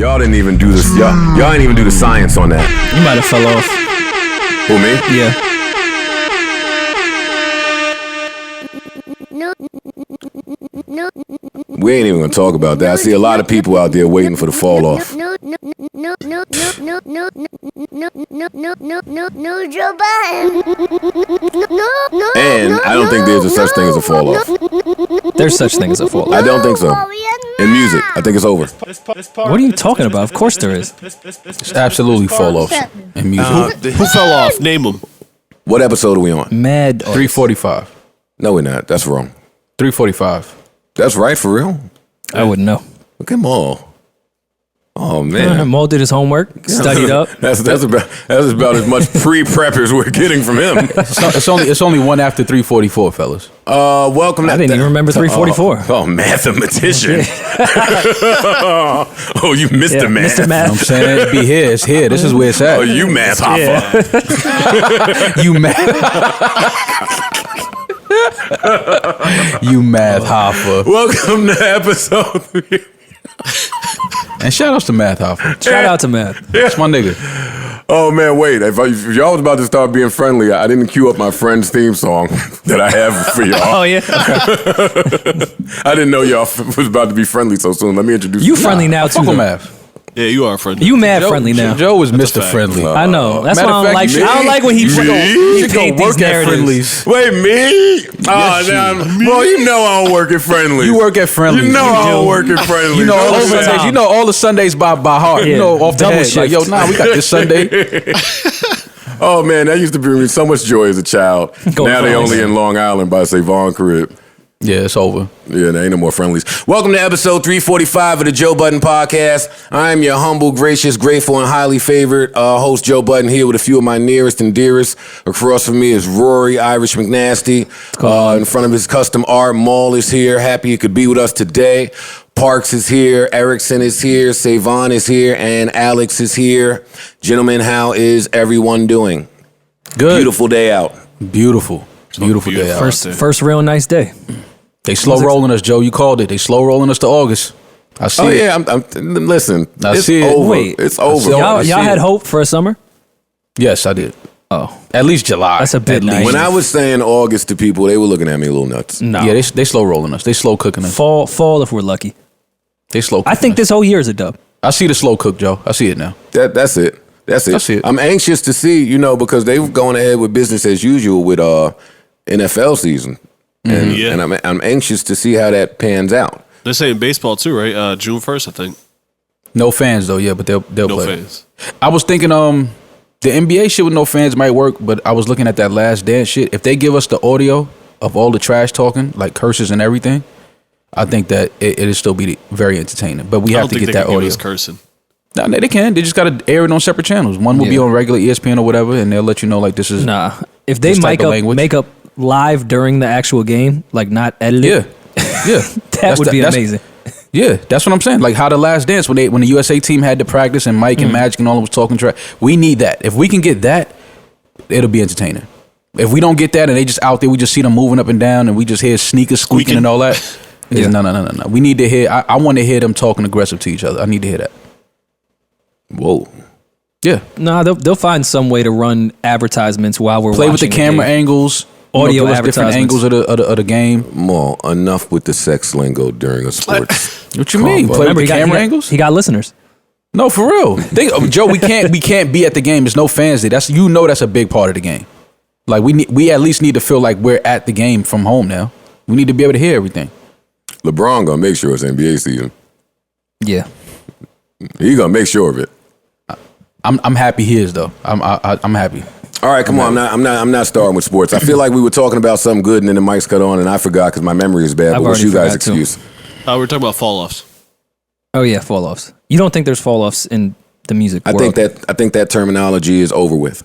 Y'all didn't even do this. Y'all didn't even do the science on that. You might have fell off. Who, me? Yeah. We ain't even gonna talk about that. I see a lot of people out there waiting for the fall off. No, Joe Budden. And I don't think there's a such thing as a fall off. There's such thing as a fall off. I don't think so. In music, I think it's over. What are you talking about? Of course there is. It's absolutely fall offs in music. Who fell off? Name them. What episode are we on? Mad. 345. No, we're not. That's wrong. 345. That's right, for real? I wouldn't know. Look at Maul. Oh, man. Maul did his homework, studied up. That's about as much pre-prep as we're getting from him. It's only one after 344, fellas. Welcome. I didn't even remember 344. Oh, mathematician. Oh, you missed the math. Mr. Math. I'm saying it'd be here. It's here. This is where it's at. Oh, you math hopper. You math. You math hopper. Welcome to episode 3. And shout outs to Math Hopper. Shout out to Math. That's my nigga. Oh, man, wait. If y'all was about to start being friendly, I didn't cue up my friend's theme song that I have for y'all. Oh, yeah. I didn't know y'all was about to be friendly so soon. Let me introduce You friendly now, too, Fuck with though. Math. Yeah, you are friendly. You mad friendly now. Joe is That's a Mr. fact. Friendly. I know. That's why Matter I of don't fact, like. I don't like when he paint these work at narratives. Friendlies. Wait, me? Well, you know I don't work at Friendly. You work at Friendlies. You know I do. don't work at Friendly. You know all the Over Sundays. time. You know all the Sundays by heart. Yeah. You know off the Double head. Like, shift. yo, we got this Sunday. Oh, man, that used to bring me so much joy as a child. Go Now they Friendlies. only in Long Island by Savon Crib. Yeah, it's over. Yeah, there ain't no more Friendlies. Welcome to episode 345 of the Joe Budden Podcast. I am your humble, gracious, grateful, and highly favored host, Joe Budden, here with a few of my nearest and dearest. Across from me is Rory, Irish McNasty. In front of his custom art, Maul is here. Happy he could be with us today. Parks is here. Erickson is here. Savon is here. And Alex is here. Gentlemen, how is everyone doing? Good. Beautiful day out. Beautiful. Beautiful day out. First real nice day. They slow rolling us, Joe. You called it. They slow rolling us to August. I see it. Yeah, listen, I it's see it. over. Wait. It's over. Y'all see had it. hope for a summer? Yes, I did. Oh, At least July. That's a bit At nice. least. When I was saying August to people, they were looking at me a little nuts. no. Yeah, they slow rolling us. They slow cooking us. fall if we're lucky. They slow cooking I think us. this whole year is a dub. I see the slow cook, Joe. I see it now. That's it. That's it. That's it. I'm anxious to see, because they were going ahead with business as usual with NFL season. And, Yeah. and I'm anxious to see how that pans out. They're saying baseball too, right? June 1st, I think. No fans though, yeah, but they'll No play. fans. I was thinking the NBA shit with no fans might work, but I was looking at that Last Dance shit. If they give us the audio of all the trash talking, like curses and everything, I think that it'll still be very entertaining. But we I have don't to think get they that can give audio. us cursing. No, they can. They just got to air it on separate channels. One will be Yeah. on regular ESPN or whatever, and they'll let you know like this is. Nah. If they This type of language. make up live during the actual game, like not edited, Yeah, yeah. that would be amazing. Yeah, that's what I'm saying. Like how the Last Dance when the USA team had to practice and Mike and Magic and all of them was talking trash. We need that. If we can get that, it'll be entertaining. If we don't get that and they just out there, we just see them moving up and down and we just hear sneakers squeaking and all that. Yeah. No. We need to hear. I want to hear them talking aggressive to each other. I need to hear that. Whoa. Yeah, Nah, they'll find some way to run advertisements while we're play with the watching camera game. angles, Audio give us different angles advertisements. of the game. More enough with the sex lingo during a sports. What you mean? Combo. Play Remember, with the camera angles? He got listeners. No, for real. Joe, we can't be at the game. There's no fans there. That's a big part of the game. Like we at least need to feel like we're at the game from home now. We need to be able to hear everything. LeBron gonna make sure it's NBA season. Yeah. He gonna make sure of it. I'm happy he is though. I'm happy. All right, come on. I'm not starting with sports. I feel like we were talking about something good and then the mic's cut on and I forgot because my memory is bad. I've But what's already you guys' forgot, too. excuse? We're talking about fall offs. Oh yeah, fall offs. You don't think there's fall offs in the music I world? think that terminology is over with.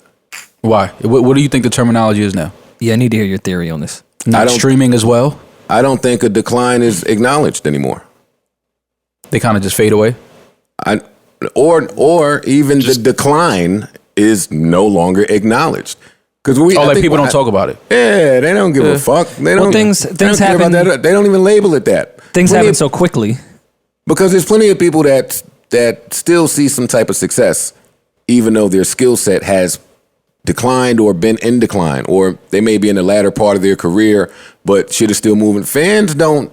Why? What do you think the terminology is now? Yeah, I need to hear your theory on this. Not streaming as well. I don't think a decline is acknowledged anymore. They kind of just fade away. Or even the decline is no longer acknowledged. Because People don't talk about it. Yeah, they don't give a fuck. They don't. things they don't care happen- about that. They don't even label it that. Things Plenty happen of- so quickly. because there's plenty of people that that still see some type of success, even though their skill set has declined or been in decline, or they may be in the latter part of their career, but shit is still moving. Fans don't,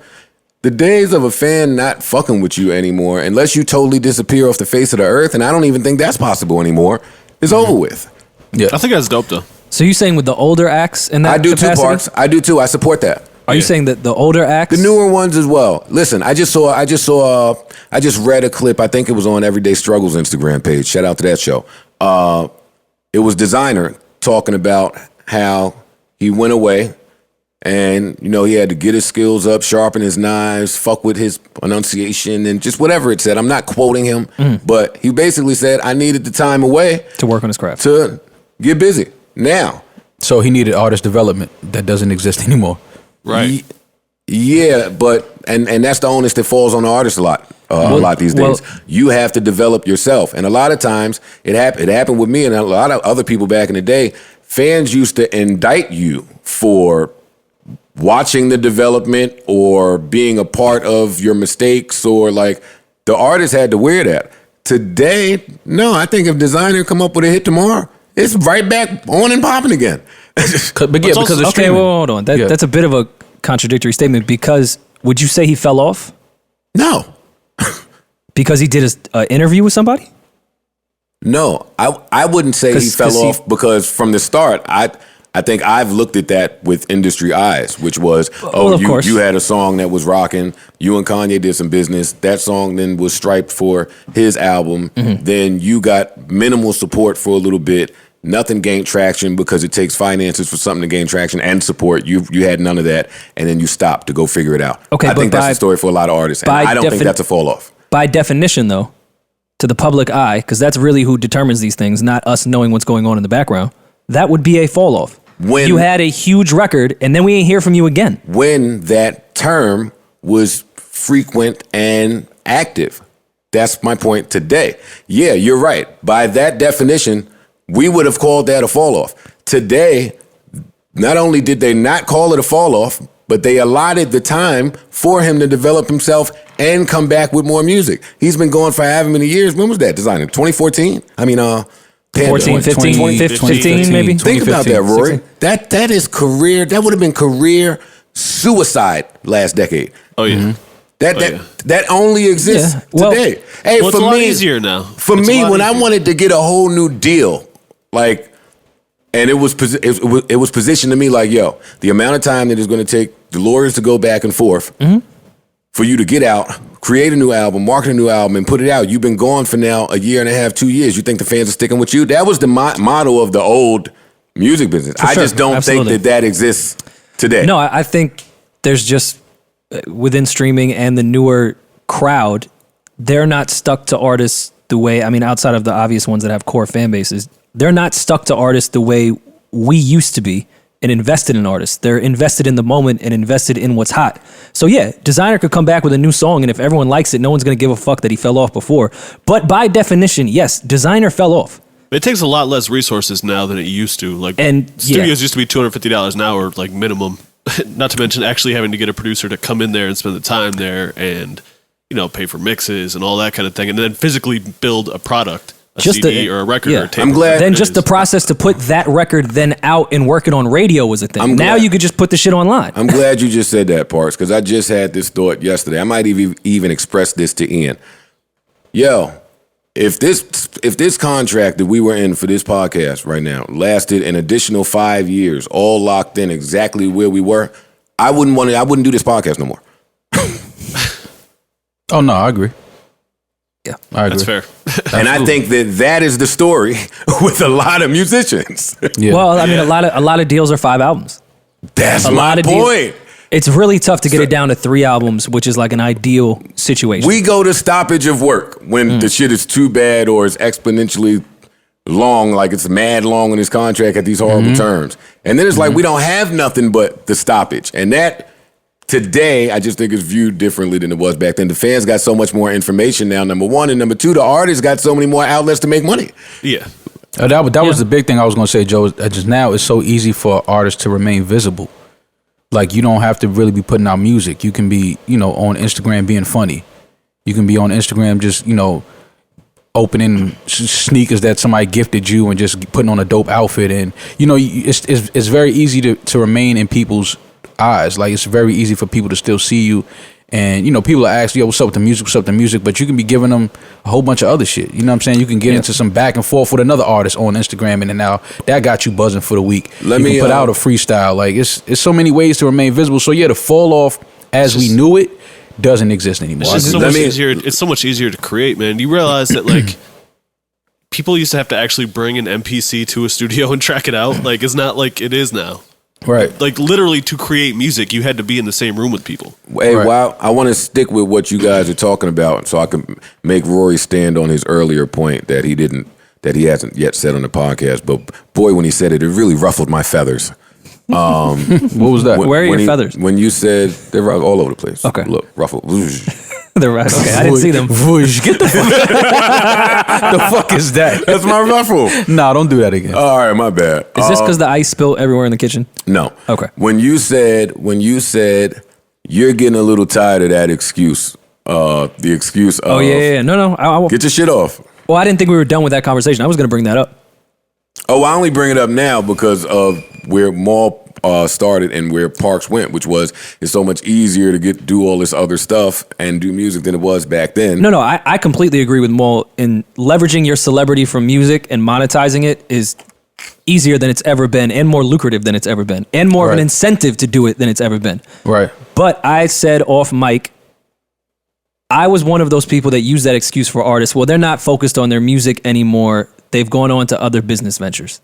the days of a fan not fucking with you anymore, unless you totally disappear off the face of the earth, and I don't even think that's possible anymore, is over with. Yeah. I think that's dope though. So you saying with the older acts in that I do capacity? too, Parks. I do too. I support that. Are you saying that the older acts? The newer ones as well. Listen, I just read a clip. I think it was on Everyday Struggles Instagram page. Shout out to that show. It was Designer talking about how he went away and, you know, he had to get his skills up, sharpen his knives, fuck with his pronunciation and just whatever it said. I'm not quoting him, but he basically said, I needed the time away to work on his craft. to get busy. Now. So he needed artist development that doesn't exist anymore. Right. Yeah, but and that's the onus that falls on the artist a lot these days. You have to develop yourself, and a lot of times it happened with me and a lot of other people back in the day. Fans used to indict you for watching the development or being a part of your mistakes, or like the artist had to wear that. Today, no, I think if Designer come up with a hit tomorrow, it's right back on and popping again. But yeah, because of Okay, streaming. well, hold on. That's a bit of a contradictory statement, because would you say he fell off No. because he did an interview with somebody? No, I wouldn't say he fell off because from the start, I think I've looked at that with industry eyes, which was, you had a song that was rocking. You and Kanye did some business. That song then was striped for his album. Then you got minimal support for a little bit. Nothing gained traction because it takes finances for something to gain traction and support. You had none of that, and then you stopped to go figure it out. Okay, I think that's the story for a lot of artists, and I don't think that's a fall off. By definition, though, to the public eye, because that's really who determines these things, not us knowing what's going on in the background, that would be a fall off. When you had a huge record, and then we ain't hear from you again. When that term was frequent and active. That's my point today. Yeah, you're right. By that definition, we would have called that a fall off. Today, not only did they not call it a fall off, but they allotted the time for him to develop himself and come back with more music. He's been going for however many years. When was that Designer? 2014? I mean, 14, 15, 15 maybe? Think about that, Rory. 16. That is career. That would have been career suicide last decade. Oh yeah. That only exists today. Hey, it's for a lot me, easier now. For me, when I wanted to get a whole new deal, like, and it was positioned to me like, yo, the amount of time that it's going to take the lawyers to go back and forth for you to get out, create a new album, market a new album, and put it out. You've been gone for now a year and a half, 2 years. You think the fans are sticking with you? That was the motto of the old music business. I just don't think that exists today. No, I think there's just, within streaming and the newer crowd, they're not stuck to artists the way, I mean, outside of the obvious ones that have core fan bases, they're not stuck to artists the way we used to be and invested in artists. They're invested in the moment and invested in what's hot. So yeah, Designer could come back with a new song, and if everyone likes it, no one's going to give a fuck that he fell off before. But by definition, yes, Designer fell off. It takes a lot less resources now than it used to. Like, studios used to be $250 an hour, like minimum. Not to mention actually having to get a producer to come in there and spend the time there and, you know, pay for mixes and all that kind of thing, and then physically build a product. CD or a record or a tape. I'm glad. Then just the process to put that record then out and work it on radio was a thing. Now you could just put the shit online. I'm glad you just said that, Parks, because I just had this thought yesterday. I might even express this to Ian. Yo, if this contract that we were in for this podcast right now lasted an additional 5 years, all locked in exactly where we were, I wouldn't do this podcast no more. Oh no, I agree. Yeah, I agree. That's fair. And I think that is the story with a lot of musicians. Yeah. Well, I mean, a lot of deals are 5 albums. That's my point. It's really tough to get it down to 3 albums, which is like an ideal situation. We go to stoppage of work when the shit is too bad or is exponentially long, like it's mad long in his contract at these horrible terms. And then it's like we don't have nothing but the stoppage. And that today, I just think it's viewed differently than it was back then. The fans got so much more information now, number one. And number two, the artists got so many more outlets to make money. Yeah. That was the big thing I was going to say, Joe. Just now, it's so easy for artists to remain visible. Like, you don't have to really be putting out music. You can be, on Instagram being funny. You can be on Instagram just, opening sneakers that somebody gifted you and just putting on a dope outfit. And it's very easy to remain in people's eyes. Like, it's very easy for people to still see you. And, people are asking, yo, what's up with the music? What's up with the music? But you can be giving them a whole bunch of other shit. You know what I'm saying? You can get into some back and forth with another artist on Instagram, and then now that got you buzzing for the week. You can put out a freestyle. Like, it's so many ways to remain visible. So, yeah, the fall off as we knew it doesn't exist anymore. It's so much easier. It's so much easier to create, man. You realize that, like, people used to have to actually bring an MPC to a studio and track it out. Like, it's not like it is now. Right. Like, literally, to create music, you had to be in the same room with people. Hey, wow, I want to stick with what you guys are talking about so I can make Rory stand on his earlier point that he hasn't yet said on the podcast. But boy, when he said it really ruffled my feathers. What was that? Where are your feathers? When you said they're all over the place. Okay. Look, ruffled. They're right. Okay, I didn't see them. Get the fuck. The fuck is that? That's my ruffle. Nah, don't do that again. All right, my bad. Is this because the ice spilled everywhere in the kitchen? No. Okay. When you said you're getting a little tired of that excuse, the excuse of No. Get your shit off. Well, I didn't think we were done with that conversation. I was going to bring that up. Oh, I only bring it up now because of where Mall started and where Parks went, which was it's so much easier to do all this other stuff and do music than it was back then. No, I completely agree with Mall. In leveraging your celebrity from music and monetizing it is easier than it's ever been and more lucrative than it's ever been and more of an incentive to do it than it's ever been. Right. But I said off mic, I was one of those people that use that excuse for artists. Well, they're not focused on their music anymore. They've gone on to other business ventures.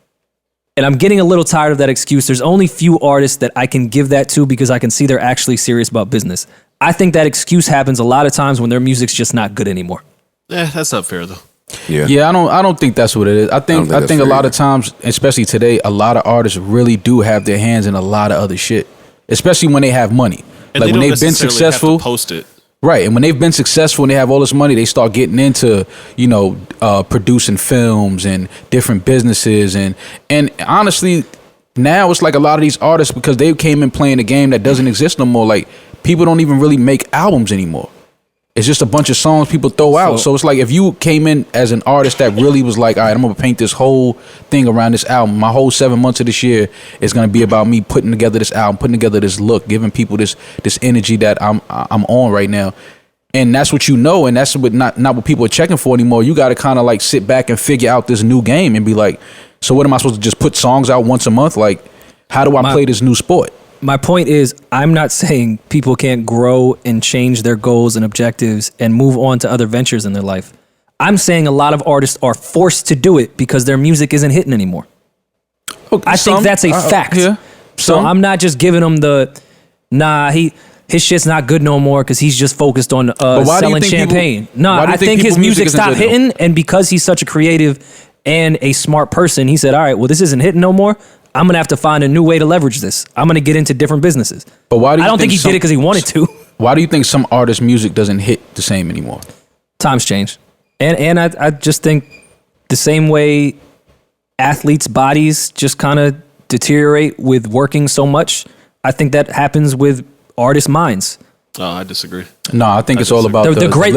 And I'm getting a little tired of that excuse. There's only few artists that I can give that to because I can see they're actually serious about business. I think that excuse happens a lot of times when their music's just not good anymore. That's not fair, though. Yeah, I don't think that's what it is. I think a lot of times, especially today, a lot of artists really do have their hands in a lot of other shit, especially when they have money. And like when they've been successful, have to post it. Right, and when they've been successful and they have all this money, they start getting into, producing films and different businesses. And honestly, now it's like a lot of these artists, because they came in playing a game that doesn't exist no more, like, people don't even really make albums anymore. It's just a bunch of songs people throw out. So it's like if you came in as an artist that really was like, all right, I'm going to paint this whole thing around this album. My whole 7 months of this year is going to be about me putting together this album, putting together this look, giving people this energy that I'm on right now. And that's what and that's what not what people are checking for anymore. You got to kind of like sit back and figure out this new game and be like, so what am I supposed to just put songs out once a month? Like, how do I play this new sport? My point is, I'm not saying people can't grow and change their goals and objectives and move on to other ventures in their life. I'm saying a lot of artists are forced to do it because their music isn't hitting anymore. Okay, I think that's a fact. Yeah. So I'm not just giving them his shit's not good no more because he's just focused on selling champagne. I think his music stopped hitting, and because he's such a creative and a smart person, he said, all right, well, this isn't hitting no more. I'm going to have to find a new way to leverage this. I'm going to get into different businesses. But why do you I don't think he did it because he wanted to. Why do you think some artists' music doesn't hit the same anymore? Times change. And I just think the same way athletes' bodies just kind of deteriorate with working so much, I think that happens with artists' minds. Oh, I disagree. No, I think it's all about the great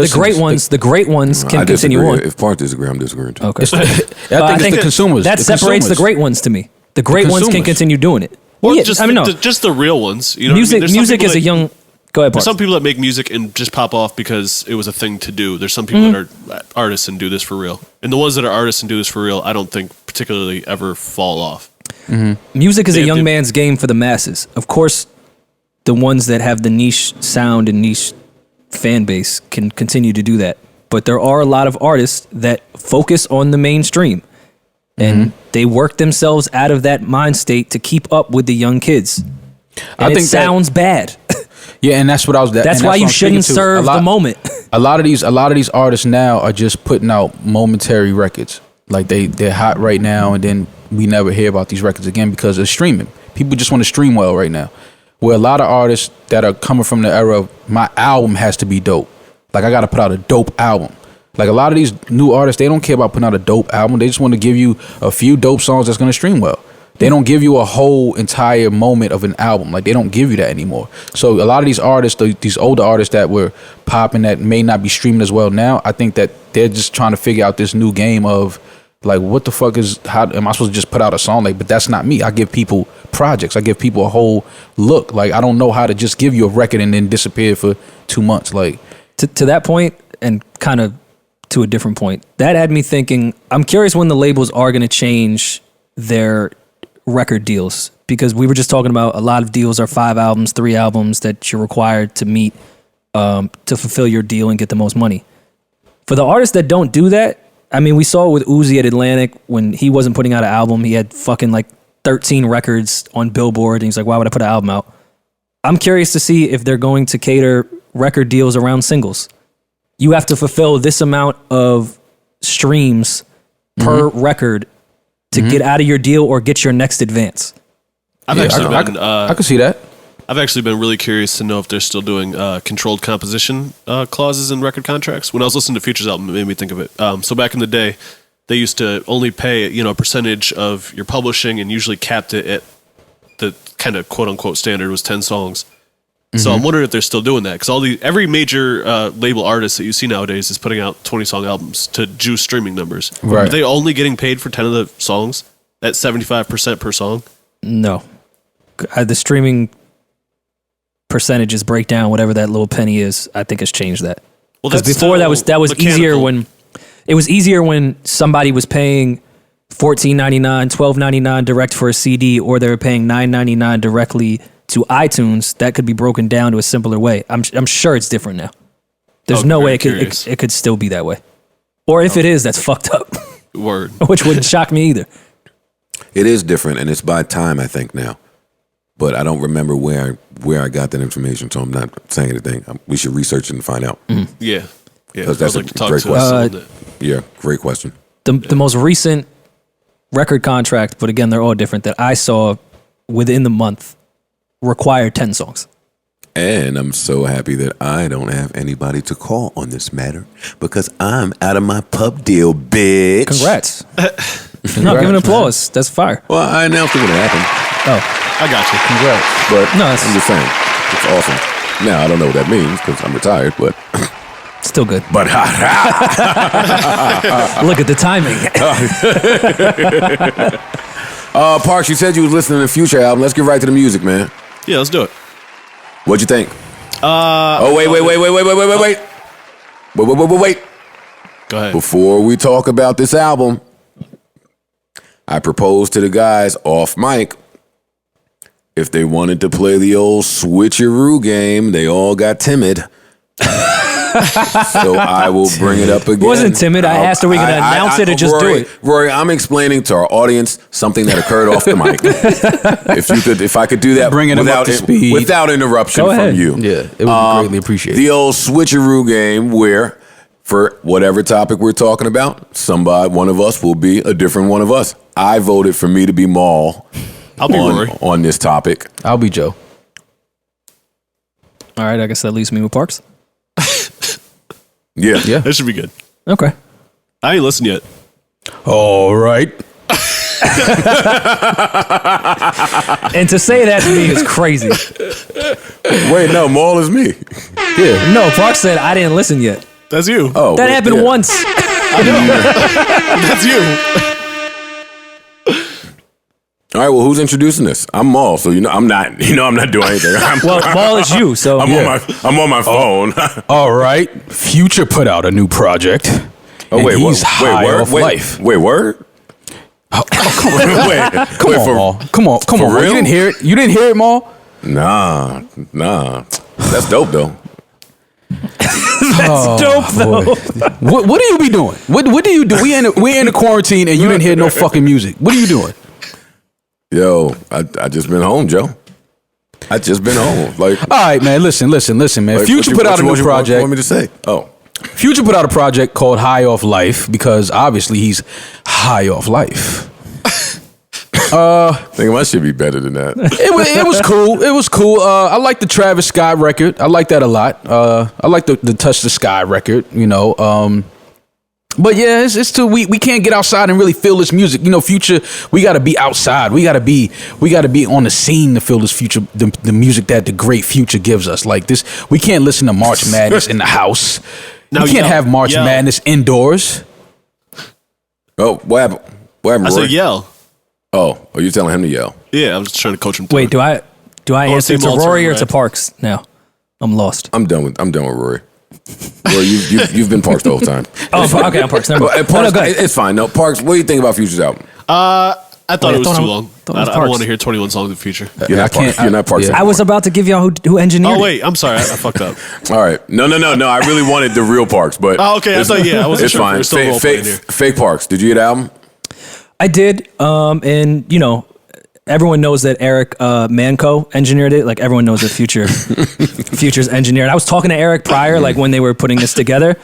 ones can continue on. If Park disagree, I'm disagreeing too. Okay. I think the consumers. That separates the great ones to me. The great ones can continue doing it. Well, just the real ones. You know, music is a young. Go ahead, Park. There's some people that make music and just pop off because it was a thing to do. There's some people that are artists and do this for real. And the ones that are artists and do this for real, I don't think particularly ever fall off. Mm-hmm. Music is a young man's game for the masses. Of course, the ones that have the niche sound and niche fan base can continue to do that. But there are a lot of artists that focus on the mainstream. And they work themselves out of that mind state to keep up with the young kids. I think it sounds bad. Yeah, and that's what I was. That's why you shouldn't serve the moment. A lot of these artists now are just putting out momentary records. Like they're hot right now, and then we never hear about these records again because of streaming. People just want to stream well right now. Where a lot of artists that are coming from the era of my album has to be dope. Like I got to put out a dope album. Like a lot of these new artists, they don't care about putting out a dope album. They just want to give you a few dope songs that's going to stream well. They don't give you a whole entire moment of an album. Like, they don't give you that anymore. So a lot of these artists, these older artists that were popping that may not be streaming as well now, I think that they're just trying to figure out this new game of, like, what the fuck how am I supposed to just put out a song? Like, but that's not me. I give people projects. I give people a whole look. Like, I don't know how to just give you a record and then disappear for 2 months. Like, to that point, and kind of to a different point, that had me thinking, I'm curious when the labels are going to change their record deals, because we were just talking about a lot of deals are 5 albums, 3 albums that you're required to meet to fulfill your deal and get the most money. For the artists that don't do that, I mean, we saw it with Uzi at Atlantic when he wasn't putting out an album. He had fucking like 13 records on Billboard, and he's like, why would I put an album out? I'm curious to see if they're going to cater record deals around singles. You have to fulfill this amount of streams per record to get out of your deal or get your next advance. I can see that. I've actually been really curious to know if they're still doing controlled composition clauses in record contracts. When I was listening to Future's album, it made me think of it. So back in the day, they used to only pay a percentage of your publishing, and usually capped it at the kind of quote unquote standard was 10 songs. So I'm wondering if they're still doing that, because every major label artist that you see nowadays is putting out 20-song albums to juice streaming numbers. Right. Are they only getting paid for 10 of the songs at 75% per song? No. The streaming percentages break down whatever that little penny is. I think has changed that. Well, because before that was easier when it was easier when somebody was paying $14.99, $12.99 direct for a CD, or they were paying $9.99 directly to iTunes. That could be broken down to a simpler way. I'm sure it's different now. There's no way it could still be that way. Or if it is, that's fucked up. Word. Which wouldn't shock me either. It is different, and it's by time, I think, now. But I don't remember where I got that information, so I'm not saying anything. We should research it and find out. Yeah. Because that's a great question. Yeah, great question. The most recent record contract, but again, they're all different, that I saw within the month required 10 songs. And I'm so happy that I don't have anybody to call on this matter, because I'm out of my pub deal, bitch. Congrats. No, give an applause. That's fire. Well, I announced it would happen. Oh. I got you. Congrats. But No, I'm just saying, it's awesome. Now, I don't know what that means, because I'm retired, but... Still good. But look at the timing. Parks, you said you was listening to the Future album. Let's get right to the music, man. Yeah, let's do it. What'd you think? Wait. Go ahead. Before we talk about this album, I proposed to the guys off mic if they wanted to play the old switcheroo game. They all got timid. So I will bring it up again. It wasn't timid. I asked, are we going to announce it or just Rory, do it? Rory, I'm explaining to our audience something that occurred off the mic. If I could do that Bringing them up to speed without interruption from you. Yeah, it would be greatly appreciated. The old switcheroo game where, for whatever topic we're talking about, one of us will be a different one of us. I voted for me to be Maul. I'll be Rory on this topic. I'll be Joe. All right, I guess that leaves me with Parks. Yeah. That should be good. Okay. I ain't listened yet. All right. And to say that to me is crazy. Wait, no, Maul is me. Yeah. No, Parks said I didn't listen yet. That's you. Oh, That happened once. That's you. All right, well, who's introducing this? I'm Maul, so I'm not doing anything. Well, Maul is you, so I'm on my phone. All right. Future put out a new project. Oh wait, he's high off life. Wait, word? Oh, come on. Come on, Maul. Come on, Maul. real? You didn't hear it? You didn't hear it, Maul? Nah. That's dope though. that's dope though. What do you be doing? What do you do? We in the quarantine and you didn't hear no fucking music. What are you doing? Yo, I just been home, Joe. I just been home. Like, all right, man. Listen, man. like, Future put out a new project. What you want me to say? Oh, Future put out a project called High Off Life because obviously he's high off life. I think my shit be better than that. It was cool. It was cool. I like the Travis Scott record. I like that a lot. I like the Touch the Sky record. But yeah, it's too we can't get outside and really feel this music. You know, Future, we gotta be outside. We gotta be on the scene to feel this Future, the music that the great Future gives us. Like this, we can't listen to March Madness in the house. We can't have March Madness indoors. Oh, what happened? What happened, I Rory? said yell. Oh, are you telling him to yell? Yeah, I was just trying to coach him. Wait, do I answer to Rory or to red. Parks now? I'm lost. I'm done with Rory. Rory, you've been Parks the whole time. Oh, okay, I'm Parks. Never mind. Parks, it's fine. No, Parks. What do you think about Future's album? I thought it was too long. I don't Parks. want to hear 21 songs in the future. You're not Parks. You're not Parks. Yeah. I was about to give y'all who engineered. Oh wait, I'm sorry, I fucked up. All right. No. I really wanted the real Parks, but Oh, okay. I thought I wasn't it's sure. fine. We're still role-playing here. Fake Parks. Did you get the album? I did, and you know, everyone knows that Eric Manco engineered it. Like everyone knows that Future's engineered. I was talking to Eric prior, like when they were putting this together,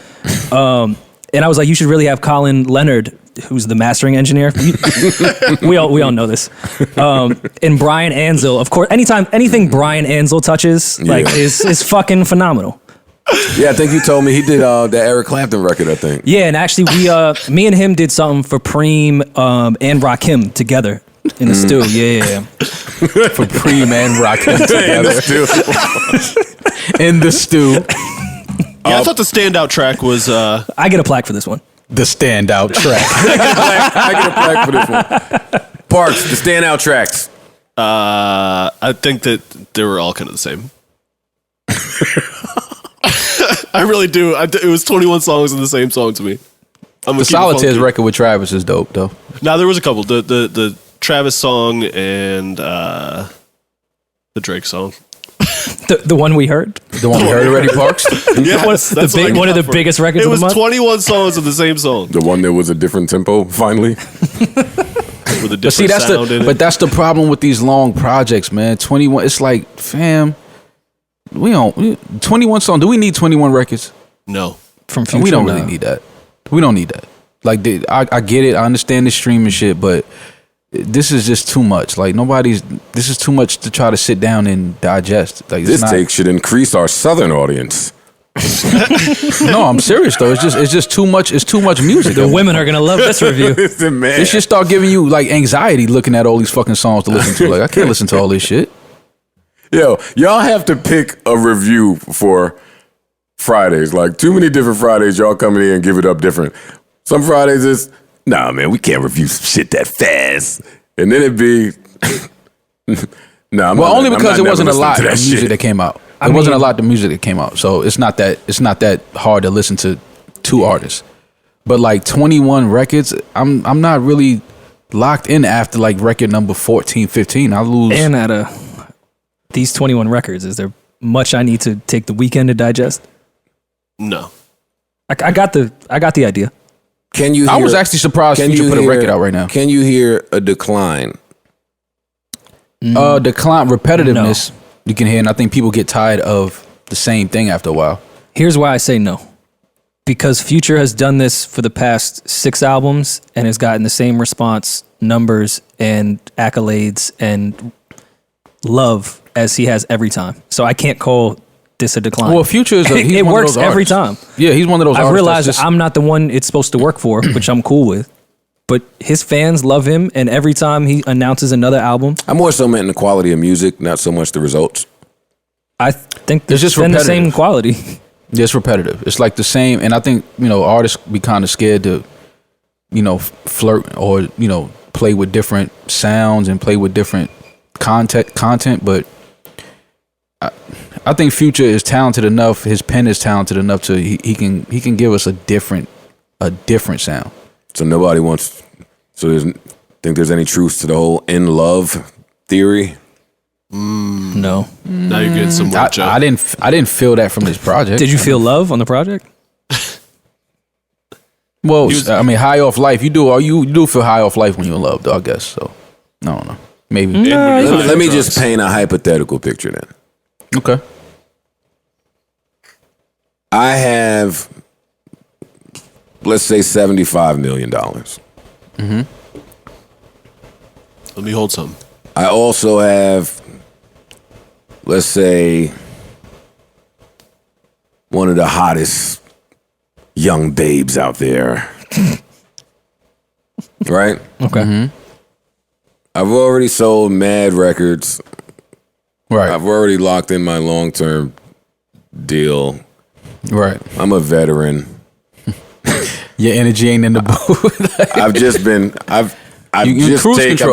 and I was like, you should really have Colin Leonard, who's the mastering engineer. we all know this. And Brian Ansel, of course. Anything Brian Ansel touches, like is fucking phenomenal. Yeah, I think you told me he did the Eric Clapton record, I think. Yeah, and actually me and him did something for Preem and Rakim together in the stew. Yeah. For Preem and Rakim together. In the stew. Yeah, I thought the standout track was. I get a plaque for this one. The standout track. I get a plaque for this one. Parks, the standout tracks. I think that they were all kind of the same. I really do. It was 21 songs in the same song to me. The Solitaires record with Travis is dope, though. Now there was a couple. The Travis song and the Drake song. The one we heard. The one we heard already, Parks? Yes, that's one of the biggest records It of the was month. 21 songs of the same song The one that was a different tempo, finally. with a different But see, sound in it. that's the problem with these long projects, man. 21, it's like, fam, 21 songs. Do we need 21 records? No. From Future. We don't really need that. We don't need that. Like, I get it. I understand the streaming shit, but this is just too much. Like, this is too much to try to sit down and digest. Like, This take should increase our southern audience. No, I'm serious though. It's just too much. It's too much music. The women are gonna love this review. Man. It should start giving you like anxiety looking at all these fucking songs to listen to. Like, I can't listen to all this shit. Yo, y'all have to pick a review for Fridays. Like, too many different Fridays, y'all come in here and give it up different. Some Fridays is, nah, man, we can't review shit that fast. And then it'd be, nah, Well, only because it wasn't a lot of that music shit. that came out. It wasn't a lot of music that came out. So it's not that hard to listen to two artists. But like 21 records, I'm not really locked in after like record number 14, 15. I lose. And at these 21 records, is there much I need to take the weekend to digest? No. I got the idea. Can you hear, I was actually surprised Future put a record out right now. Can you hear a decline? Decline repetitiveness you can hear, and I think people get tired of the same thing after a while. Here's why I say no. Because Future has done this for the past 6 albums and has gotten the same response, numbers, and accolades and love as he has every time. So I can't call this a decline. Well, Future is he's it one works of those every artists. time. Yeah, he's one of those I've artists. realized that's just, I'm not the one it's supposed to work for, which I'm cool with. But his fans love him, and every time he announces another album, I more so meant in the quality of music, not so much the results. I think It's just been the repetitive. same quality. it's repetitive. It's like the same, and I think artists be kind of scared to flirt or play with different sounds and play with different content. But I think Future is talented enough. His pen is talented enough to he can give us a different sound. So nobody wants. So think there's any truth to the whole in love theory? No. Now you're getting some more I didn't feel that from this project. Did you feel love on the project? Well, I mean, high off life. You do feel high off life when you're in love, though, I guess. So I don't know. Maybe. Let me just paint a hypothetical picture then. Okay. I have, let's say, $75 million. Mm-hmm. Let me hold some. I also have, let's say, one of the hottest young babes out there Right? Okay. Mm-hmm. I've already sold mad records. Right. I've already locked in my long-term deal. Right. I'm a veteran. Your energy ain't in the booth. I've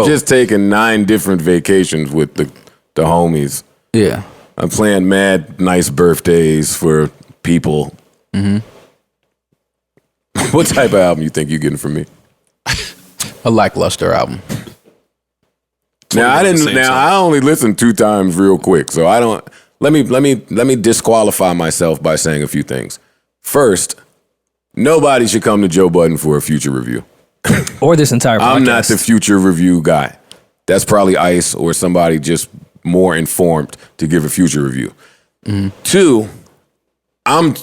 just taken 9 different vacations with the homies. Yeah. I'm playing mad nice birthdays for people. Mm-hmm. What type of album you think you're getting from me? A lackluster album. I only listened 2 times real quick, so I don't. Let me disqualify myself by saying a few things. First, nobody should come to Joe Budden for a future review. Or this entire podcast. I'm not the future review guy. That's probably Ice or somebody just more informed to give a future review. 2, I'm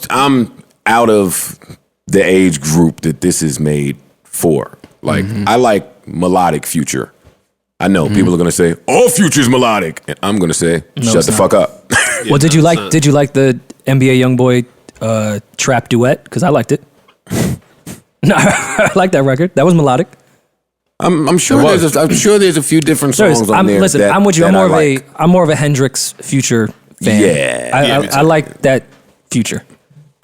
out of the age group that this is made for. Like, I like melodic Future. I know people are gonna say all Future's melodic, and I'm gonna say shut the fuck up. Well, did you like the NBA YoungBoy trap duet? Because I liked it. No, I like that record. That was melodic. I'm sure there's a few different songs on there. Listen, I'm with you. I'm more of a Hendrix Future fan. Yeah, I like that Future.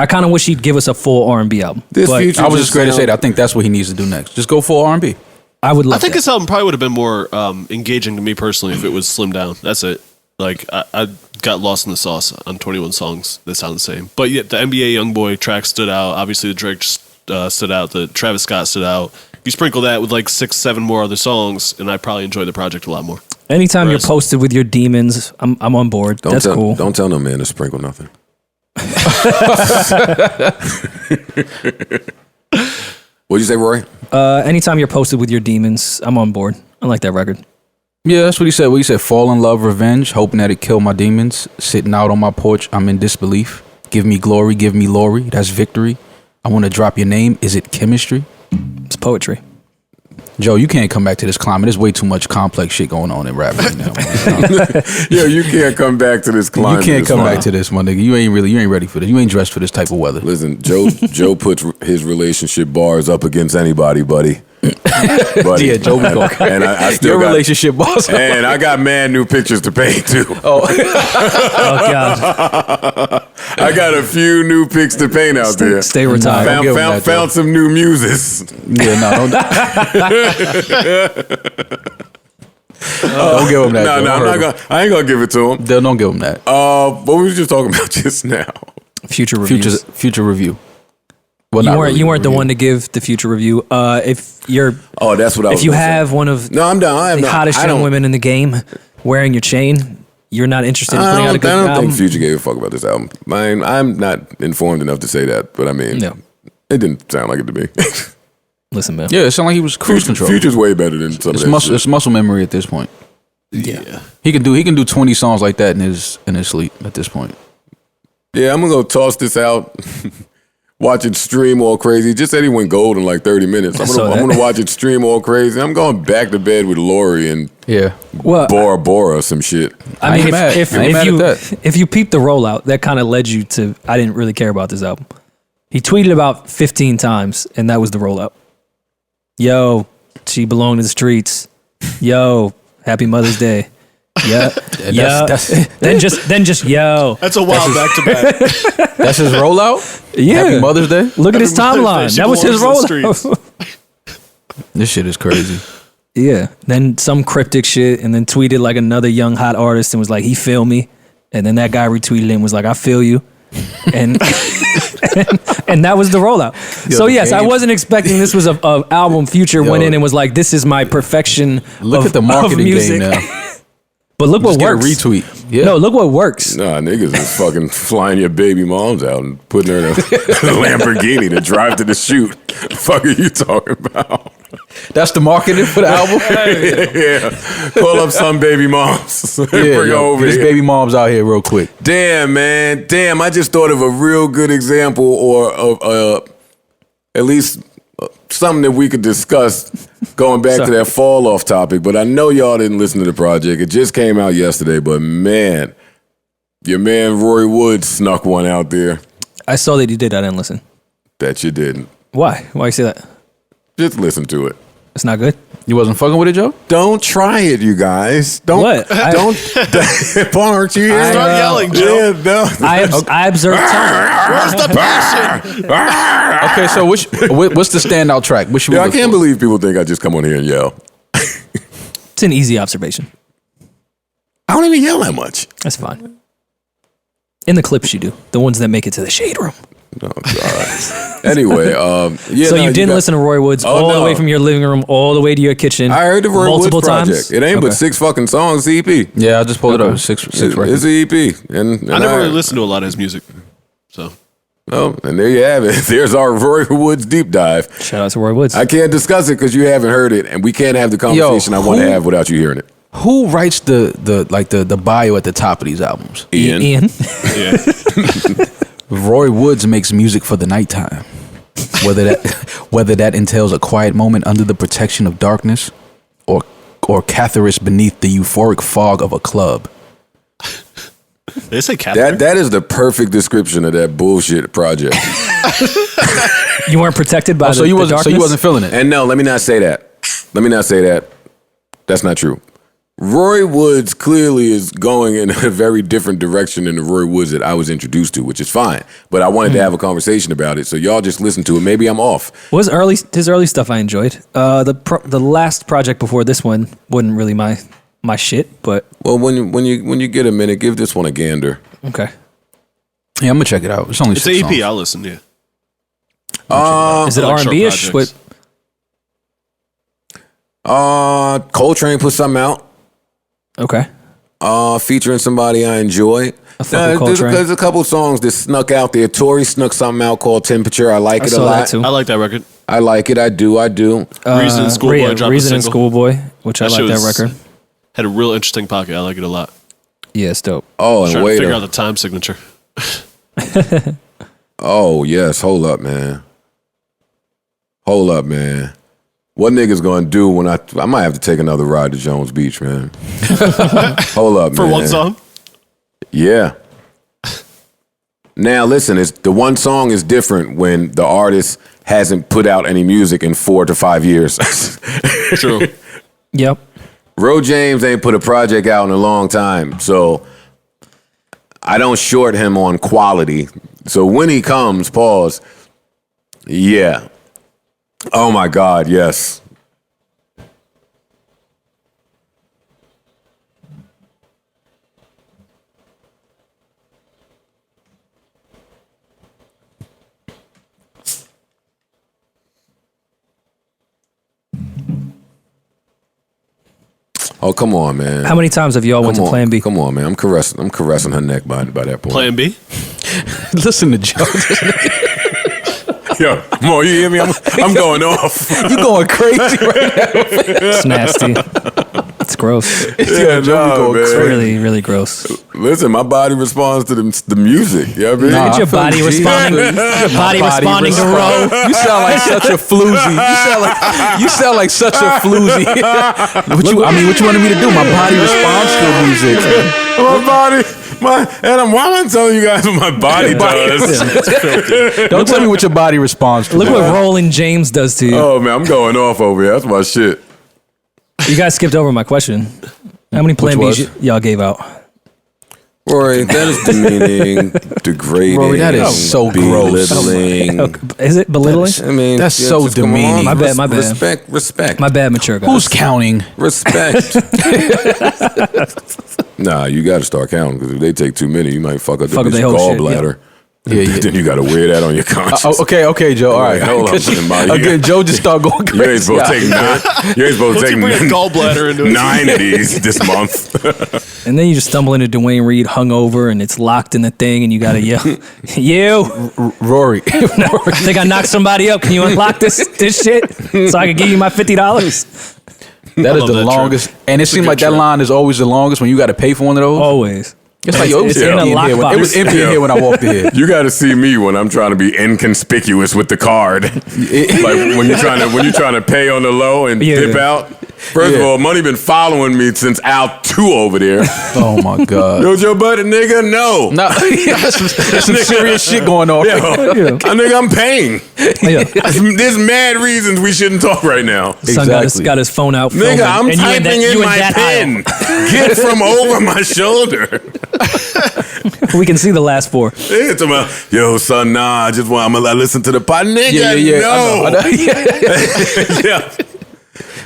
I kind of wish he'd give us a full R&B album. I was just going to say that. I think that's what he needs to do next. Just go full R&B. I would love I think this album probably would have been more engaging to me personally if it was slimmed down. That's it. Like, I got lost in the sauce on 21 songs that sound the same. But yeah, the NBA YoungBoy track stood out. Obviously, the Drake stood out. The Travis Scott stood out. You sprinkle that with like 6, 7 more other songs, and I probably enjoy the project a lot more. Anytime you're posted with your demons, I'm on board. That's cool. Don't tell no man to sprinkle nothing. What'd you say, Rory? Anytime you're posted with your demons, I'm on board. I like that record. Yeah, that's what he said. He said, fall in love, revenge, hoping that it kill my demons. Sitting out on my porch, I'm in disbelief. Give me glory, give me Lori. That's victory. I want to drop your name. Is it chemistry? It's poetry. Joe, you can't come back to this climate. There's way too much complex shit going on in rap right now. Yo, you can't come back to this climate. You can't come back to this, my nigga. You ain't ready for this. You ain't dressed for this type of weather. Listen, Joe puts his relationship bars up against anybody, buddy. Yeah, Joe be going. And I still your got relationship bars. And I got mad new pictures to paint too. Oh God. I got a few new pics to paint out there. Stay retired. Found some new muses. Yeah, no, don't give him that. No, I ain't gonna give it to him. Don't give him that. What we was just talking about just now. Future reviews. Future review. Well, you weren't the one to give the future review. If you're, that's what I was. If you have one of I'm done. the hottest young women in the game wearing your chain, you're not interested in putting out a good album. I don't think Future gave a fuck about this album. I'm not informed enough to say that, but I mean, it didn't sound like it to me. Listen, man. Yeah, it sounded like he was cruise control. Future's way better than some of that shit. It's muscle memory at this point. Yeah. He can do 20 songs like that in his sleep at this point. Yeah, I'm gonna go toss this out. Watch it stream all crazy. Just said he went gold in like 30 minutes. I'm gonna watch it stream all crazy. I'm going back to bed with Lori and Bora Bora some shit. I mean, if you peep the rollout, that kind of led you to I didn't really care about this album. He tweeted about 15 times, and that was the rollout. Yo, she belonged to the streets. Yo, happy Mother's Day. Yeah, then just yo. That's a wild back to back. That's his rollout. Yeah, Happy Mother's Day. Look at his timeline. That was his rollout. This shit is crazy. Yeah. Then some cryptic shit, and then tweeted like another young hot artist and was like, "He feel me," and then that guy retweeted it and was like, "I feel you," and and that was the rollout. So yes, I wasn't expecting this was a album Future went in and was like, "This is my perfection." Look at the marketing game now. But look what works. Retweet. Yeah. No, look what works. Nah, niggas is fucking flying your baby moms out and putting her in a Lamborghini to drive to the shoot. The fuck are you talking about? That's the marketing for the album? Yeah. Call up some baby moms. Bring her over this here. baby mom's out here real quick. Damn, man. Damn, I just thought of a real good example or of at least something that we could discuss going back to that fall off topic, but I know y'all didn't listen to the project. It just came out yesterday, but man, your man Rory Woods snuck one out there. I saw that you did. I didn't listen. Bet you didn't. Why? Why you say that? Just listen to it. It's not good. You wasn't fucking with it, Joe? Don't try it, you guys. Don't. What? Don't. Paul, aren't you here? Start yelling, Joe. Yeah, no. I observed tone. Where's the passion? Okay, so what's the standout track? What should we I look can't for? believe people think I just come on here and yell. It's an easy observation. I don't even yell that much. That's fine. In the clips you do. The ones that make it to the shade room. Oh, God. Anyway, yeah. So no, you didn't got- listen to Rory Woods all the way from your living room all the way to your kitchen. I heard the Roy multiple Woods project. times. It ain't but Okay. 6 fucking songs. It's an EP. Yeah, I just pulled it up. Six It's records. an EP. And I never really listened to a lot of his music. So Oh, and there you have it. There's our Roy Woods deep dive. Shout out to Rory Woods. I can't discuss it because you haven't heard it, and we can't have the conversation I want to who- have without you hearing it. Who writes the bio at the top of these albums? Ian. yeah, Roy Woods makes music for the nighttime. Whether that entails a quiet moment under the protection of darkness, or Catharist beneath the euphoric fog of a club. they say Catherine. That is the perfect description of that bullshit project. You weren't protected by So you wasn't feeling it. And no, let me not say that. That's not true. Roy Woods clearly is going in a very different direction than the Roy Woods that I was introduced to, which is fine. But I wanted to have a conversation about it, so y'all just listen to it. Maybe I'm off. his early stuff I enjoyed. The last project before this one wasn't really my shit, but Well, when you get a minute, give this one a gander. okay. Yeah, I'm gonna check it out. It's only It's 6 an EP. songs. I'll listen. Yeah. Is it I like short R&B ish? projects. Coltrane put something out. Okay. Featuring somebody I enjoy. fuck with Coltrane. There's a couple songs that snuck out there. Tori snuck something out called Temperature. I like I it a saw lot. that too. I like that record. I like it. I do. Reason and Schoolboy dropped a Reason and single. Schoolboy, which I That like shit that was- record. Had a real interesting pocket. I like it a lot. Yeah, it's dope. Oh, and Trying to wait. figure out the time signature. Oh, yes. Hold up, man. What niggas gonna do when I might have to take another ride to Jones Beach, man. Hold up, For man. one song? Yeah. Now listen, the one song is different when the artist hasn't put out any music in 4 to 5 years. True. Yep. Ro James ain't put a project out in a long time, so I don't short him on quality. So when he comes, pause. Yeah. Oh my God, yes. Oh, come on, man. How many times have y'all went to Plan B? Come on, man. I'm caressing her neck by that point. Plan B? Listen to Joe. Yo, Mo, you hear me? I'm going off. You going crazy right now. It's nasty. It's gross. Yeah, no, It's man. really, really gross. Listen, my body responds to the music. You know what I mean? Nah, Look at your I feel body you. responding. Your body responding to Ro. You sound like such a floozy. You sound like such a floozy. What you wanted me to do? My body responds to the music. My body, why am I telling you guys what my body does? Don't tell me what your body responds to. Look what Roland James does to you. Oh man, I'm going off over here. That's my shit. You guys skipped over my question. How many Plan Which Bs y'all gave out? Rory, that is demeaning, degrading. Rory, that is so gross. belittling. Is it belittling? I mean, That's so just come on. demeaning. My bad. Respect. My bad, mature guys. Who's counting? Respect. Nah, you got to start counting because if they take too many, you might fuck up the Fuck up bitch's their whole shit, gallbladder. Yeah, yeah. Then you got to wear that on your conscience. Okay, Joe. All right. Hold on, Molly. Again, Joe just started going crazy. You ain't supposed to take nine. You ain't supposed to Once take you bring a gallbladder into it. 9 of these this month. And then you just stumble into Dwayne Reed hungover and it's locked in the thing and you gotta yell, you. Rory. Think I knocked somebody up? Can you unlock this shit so I can give you my $50? That is love the that longest. trick. And it It's a seems good like that trick. line is always the longest when you got to pay for one of those. Always. It's like, yo, it was It's in empty a in here. lockbox. It was empty in here when I walked in here. You got to see me when I'm trying to be inconspicuous with the card. Like when you're trying to pay on the low and Yeah. dip out. First of all, Money been following me since Al 2 over there. Oh my God. Yo, Joe Budden, nigga, no. That's some serious shit going on. Yo, nigga, I'm paying. Yeah. There's mad reasons we shouldn't talk right now. Son got his phone out. Nigga, I'm and typing in my pen. Get from over my shoulder. We can see the last 4. It's about, yo, son, nah, I'm gonna listen to the pod. Nigga, no.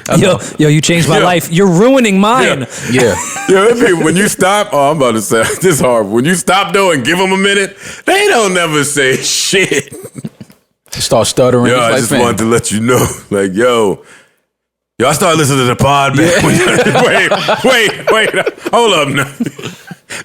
I know. Yo, you changed my life. You're ruining mine. Yeah. Yo, people, when you stop, I'm about to say, this is hard. When you stop though and give them a minute, they don't never say shit. Start stuttering. Yo, I just wanted to let you know, like, yo, I started listening to the pod, man. Wait, hold up now.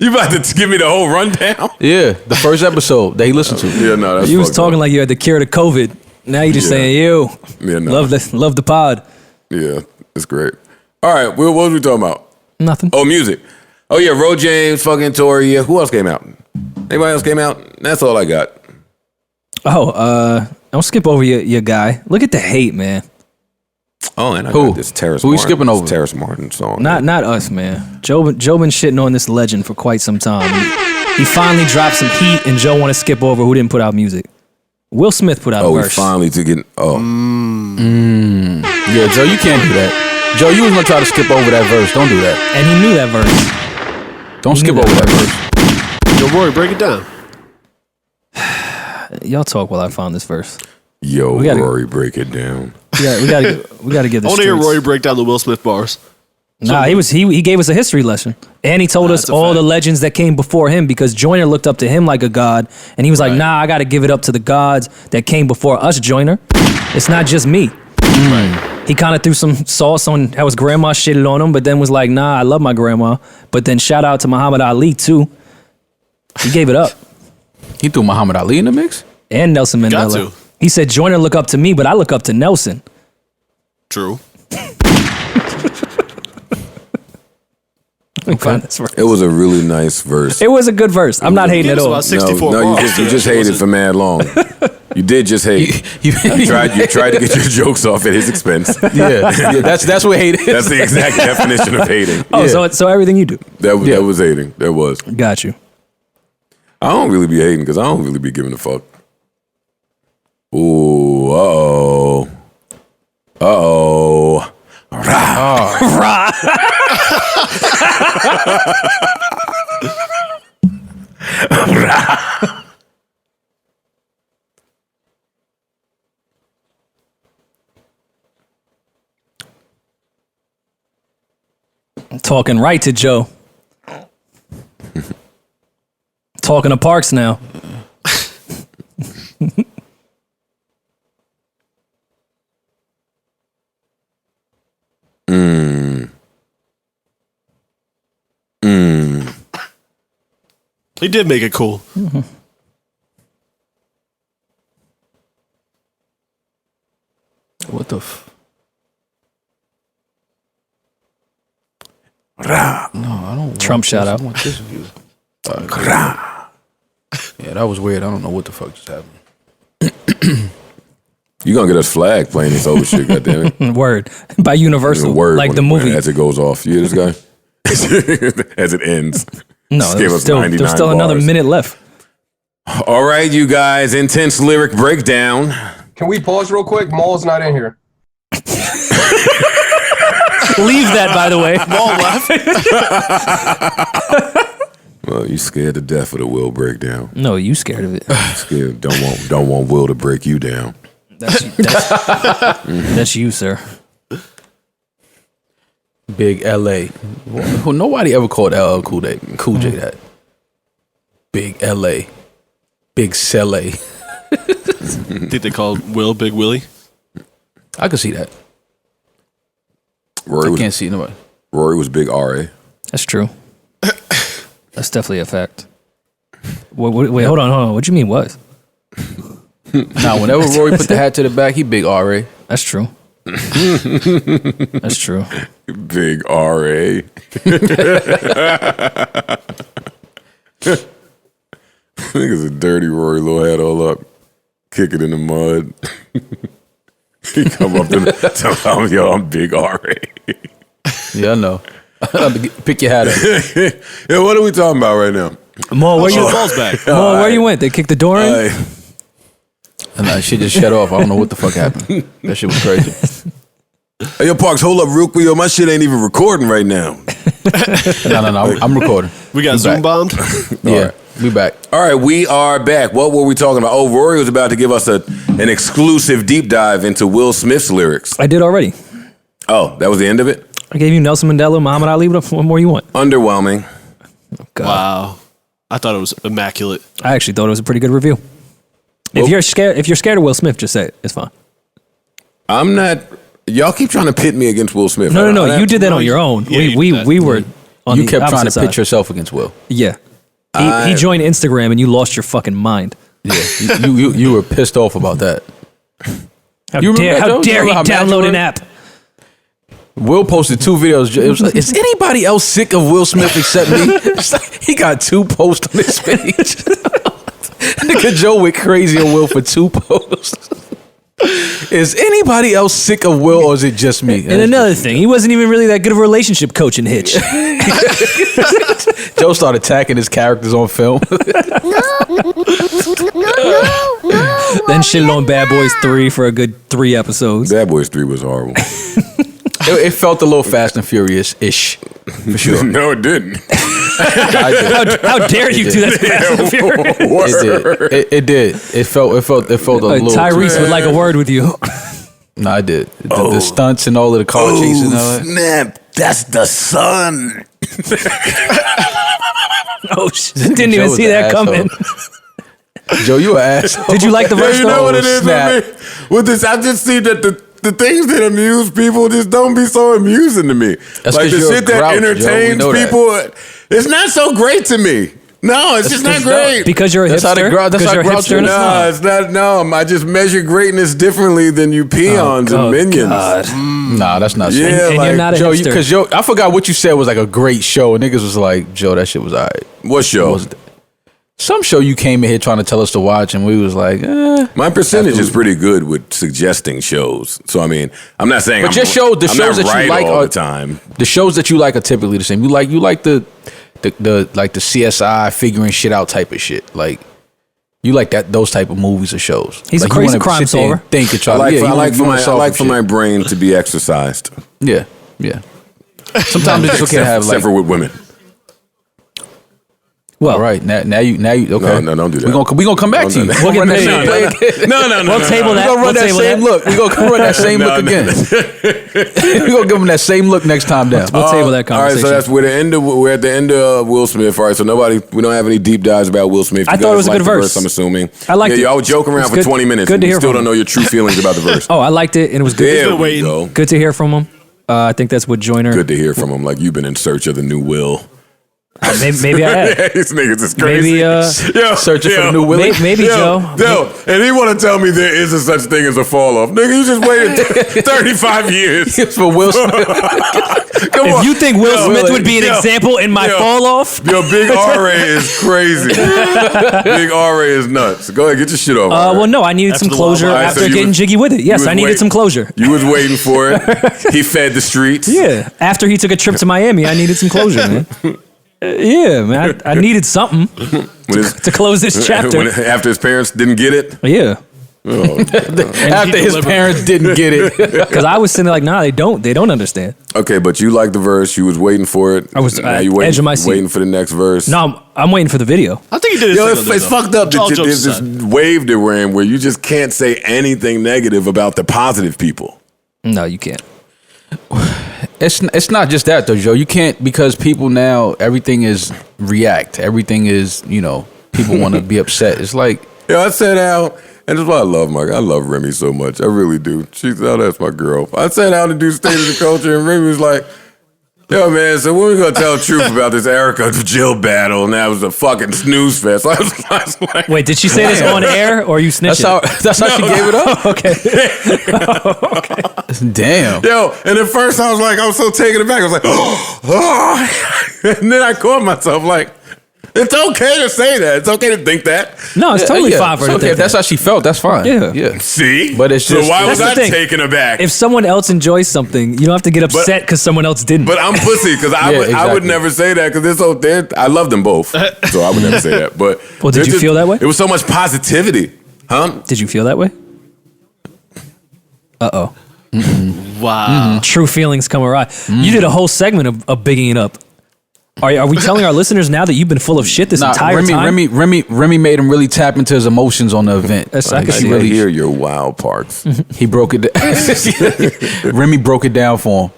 You about to give me the whole rundown? Yeah, the first episode that he listened to. Yeah, no, that's You was talking like you had the cure to COVID. Now you just saying, you love the pod. Yeah, it's great. All right, what was we talking about? Nothing. Oh, music. Oh, yeah, Ro James, fucking Tory. Yeah. Who else came out? Anybody else came out? That's all I got. Oh, don't skip over your guy. Look at the hate, man. Oh, and I Who? got this Terrace Who we Martin. skipping over? Terrace Martin song. Not us, man. Joe been shitting on this legend for quite some time. He finally dropped some heat, and Joe want to skip over who didn't put out music. Will Smith put out a we verse. finally to get. Oh, Yeah, Joe, you can't do that. Joe, you was gonna try to skip over that verse. Don't do that. And he knew that verse. Don't skip over that verse. Yo, Rory, break it down. Y'all talk while I find this verse. yo, gotta- Rory, break it down. We gotta get I this. want to hear Rory break down the Will Smith bars. Nah, he gave us a history lesson, and he told us that's a all fact. the legends that came before him because Joyner looked up to him like a god, and he was like, "Nah, I got to give it up to the gods that came before us, Joyner. It's not just me." He kind of threw some sauce on how his grandma shitted on him, but then was like, "Nah, I love my grandma." But then shout out to Muhammad Ali too. He gave it up, He threw Muhammad Ali in the mix? and Nelson Mandela. Got to. He said, "Joyner look up to me, but I look up to Nelson." True. Let me find this verse. It was a really nice verse. It was a good verse. I'm not hating It at was all. about 64 no, bars. you just hated for mad long. You did just hate. You tried to get your jokes off at his expense. Yeah, that's what hate is. That's the exact definition of hating. Oh, Yeah. so everything you do. That was hating. That was. Got you. I don't really be hating because I don't really be giving a fuck. Ooh, uh-oh. Rah. Talking right to Joe. Talking to Parks now. He did make it cool. What the f... Rah. No, I don't want Trump this. shout I out. want this view. Rah. Yeah, that was weird. I don't know what the fuck just happened. You gonna get us flagged playing this old shit, goddammit. Word. By Universal. Word like when- the movie. as it goes off. You hear this guy? As it ends. No, Just gave us there's 99 still another bars. minute left. All right, you guys. Intense lyric breakdown. Can we pause real quick? Maul's not in here. Leave that, by the way. Well, you scared to death of the Will breakdown. No, you scared of it. Scared. Don't want Will to break you down. That's you, sir. Big LA. Well, nobody ever called LL Cool J that. Big LA. Big Sele. Think they called Will Big Willie? I could see that. Rory I was, can't see nobody. Rory was big RA. That's true. That's definitely a fact. Wait, hold on. What do you mean what? Nah, whenever Rory put the hat to the back, he big RA. That's true. That's true. Big RA. I think it's a dirty Rory little hat all up. Kick it in the mud. He come up to tell him, yo, I'm Big R.A. Yeah, I know. Pick your hat up. Yeah, what are we talking about right now? Mo, where you balls back. Mo, where you went? They kicked the door in? And that shit just shut off. I don't know what the fuck happened. That shit was crazy. Hey, yo, Parks, hold up real quick. Yo, my shit ain't even recording right now. No. I'm recording. We got Zoom bombed? Yeah, right. we back. All right, we are back. What were we talking about? Oh, Rory was about to give us an exclusive deep dive into Will Smith's lyrics. I did already. Oh, that was the end of it? I gave you Nelson Mandela, Muhammad Ali. What more you want? Underwhelming. God. Wow. I thought it was immaculate. I actually thought it was a pretty good review. If you're scared of Will Smith, just say it. It's fine. I'm not. Y'all keep trying to pit me against Will Smith. No. You did that on your own. Yeah, We were on You the kept trying to opposite pitch side. yourself against Will. Yeah. He joined Instagram and you lost your fucking mind. Yeah, you were pissed off about that. How You remember dare, that, how Joe? dare You he remember how mad you download were? an app? Will posted 2 videos. It was like, is anybody else sick of Will Smith except me? It's like, he got 2 posts on his page. Nigga Joe went crazy on Will for 2 posts. Is anybody else sick of Will or is it just me? And another thing, he wasn't even really that good of a relationship coach in Hitch. Joe started attacking his characters on film. Then shitted on Bad Boys 3 for a good 3 episodes. Bad Boys 3 was horrible. It felt a little Fast and Furious-ish, for sure. No, it didn't. I did. How dare you do that to Fast and Furious? It did. It felt a little. Tyrese would like a word with you. No, I did. The stunts and all of the car chases and all that. Snap! That's the sun. Oh shit! Didn't even Joe see was that an coming. Joe, you an asshole. Did you like the verse You know though? what it is Snap. with me? With this, I just see that the things that amuse people just don't be so amusing to me. That's Like 'cause the you're a shit that grouch, Joe. We entertains know that. people, it's not so great to me. No, it's just not great. Because you're a That's how hipster. the that's Because how you're a grouch hipster and a is. No, snob. it's not. No, I just measure greatness differently than you peons and minions. God. Nah, that's not. Yeah, And you're like not a Joe, hipster. because Joe, I forgot what you said was like a great show. And niggas was like, Joe, that shit was alright. what show? Some show you came in here trying to tell us to watch, and we was like, My percentage is pretty good with suggesting shows. So I mean, I'm not saying. But I'm, your show, the I'm shows not that right you like all are the time. The shows that you like are typically the same. You like the like the CSI figuring shit out type of shit. Like you like those type of movies or shows. He's like, a crazy you wanna crime sit there and solver. Think and try. I like, yeah, I like for my, I solve like some for my shit. brain to be exercised. Yeah. Sometimes it's okay to have except like. for with women. Well, All right, now you okay. No, don't do that. We gonna come back to you. We'll get Run that no, same no, play again. No. We'll table We that. gonna run We'll that table same that. look. We gonna run that same No, look no. again. We gonna give him that same look next time down. We'll table that All right, conversation. so that's we're at the end of Will Smith. All right, so we don't have any deep dives about Will Smith. You I thought it guys was a liked good the verse. I'm assuming. I liked it. Y'all would joke around It's for good- 20 minutes. good and to we hear still from don't know your true feelings about the verse. Oh, I liked it, and it was good. There we waiting. go. Good to hear from him. I think that's what Joyner. Good to hear from him. Like you've been in search of the new Will. Maybe I have. These niggas is crazy. Maybe, Searching for the new Willie. Maybe Joe. Yo, and he want to tell me there is a such thing as a fall off. Nigga, you just waited 35 years. For Will Smith. Come on. If you think Will Yo, Smith would be an yo, example in my yo. fall off, Yo, Big R.A. is crazy. Big R.A. is nuts. Go ahead, get your shit over. well, no, I needed After some the closure Wawa. after So you getting was- jiggy with it. Yes, was I needed wait- some closure. You was waiting for it. He fed the streets. Yeah, after he took a trip to Miami, I needed some closure, man. Yeah, man, I needed something When his- to close this chapter. after his parents didn't get it. Yeah, After his delivered. parents didn't get it. because I was sitting there like, nah, they don't understand. Okay, but you liked the verse. You was waiting for it. I was Now at you waiting, edge of my seat. waiting for the next verse. No, I'm waiting for the video. I think he did his Yo, thing it's, on it's there, though. fucked up All that jokes there's this aside. wave that we're in where you just can't say anything negative about the positive people. No, you can't. It's not just that though, Joe. You can't, because people now, everything is react. Everything is, people want to be upset. It's like, Yo, I sat out, and that's why I love Remy so much. I really do. She's that's my girl. I sat out to do State of the Culture, and Remy was like, yo, man, so when we gonna tell the truth about this Erica Jill battle? And that was a fucking snooze fest. I was like, Wait, did she say this on air or are you snitching? that's how she gave it up. Okay. Damn. yo, and at first I was so taken aback. I was like, oh. And then I caught myself like, It's okay to say that. It's okay to think that. No, it's totally fine for her to think If that's that. how she felt, that's fine. Yeah. See? But it's just- so why was That's I the thing. taken aback? If someone else enjoys something, you don't have to get upset because someone else didn't. But I'm pussy because I would exactly. never say that because I love them both, so I would never say that. But Well, did you feel that way? It was so much positivity, huh? Did you feel that way? Uh-oh. Wow. True feelings come awry. You did a whole segment of bigging it up. Are we telling our listeners now that you've been full of shit this entire time? Remy made him really tap into his emotions on the event. That's- I I can see can that. really hear your wild parts. He broke it down. Remy broke it down for him.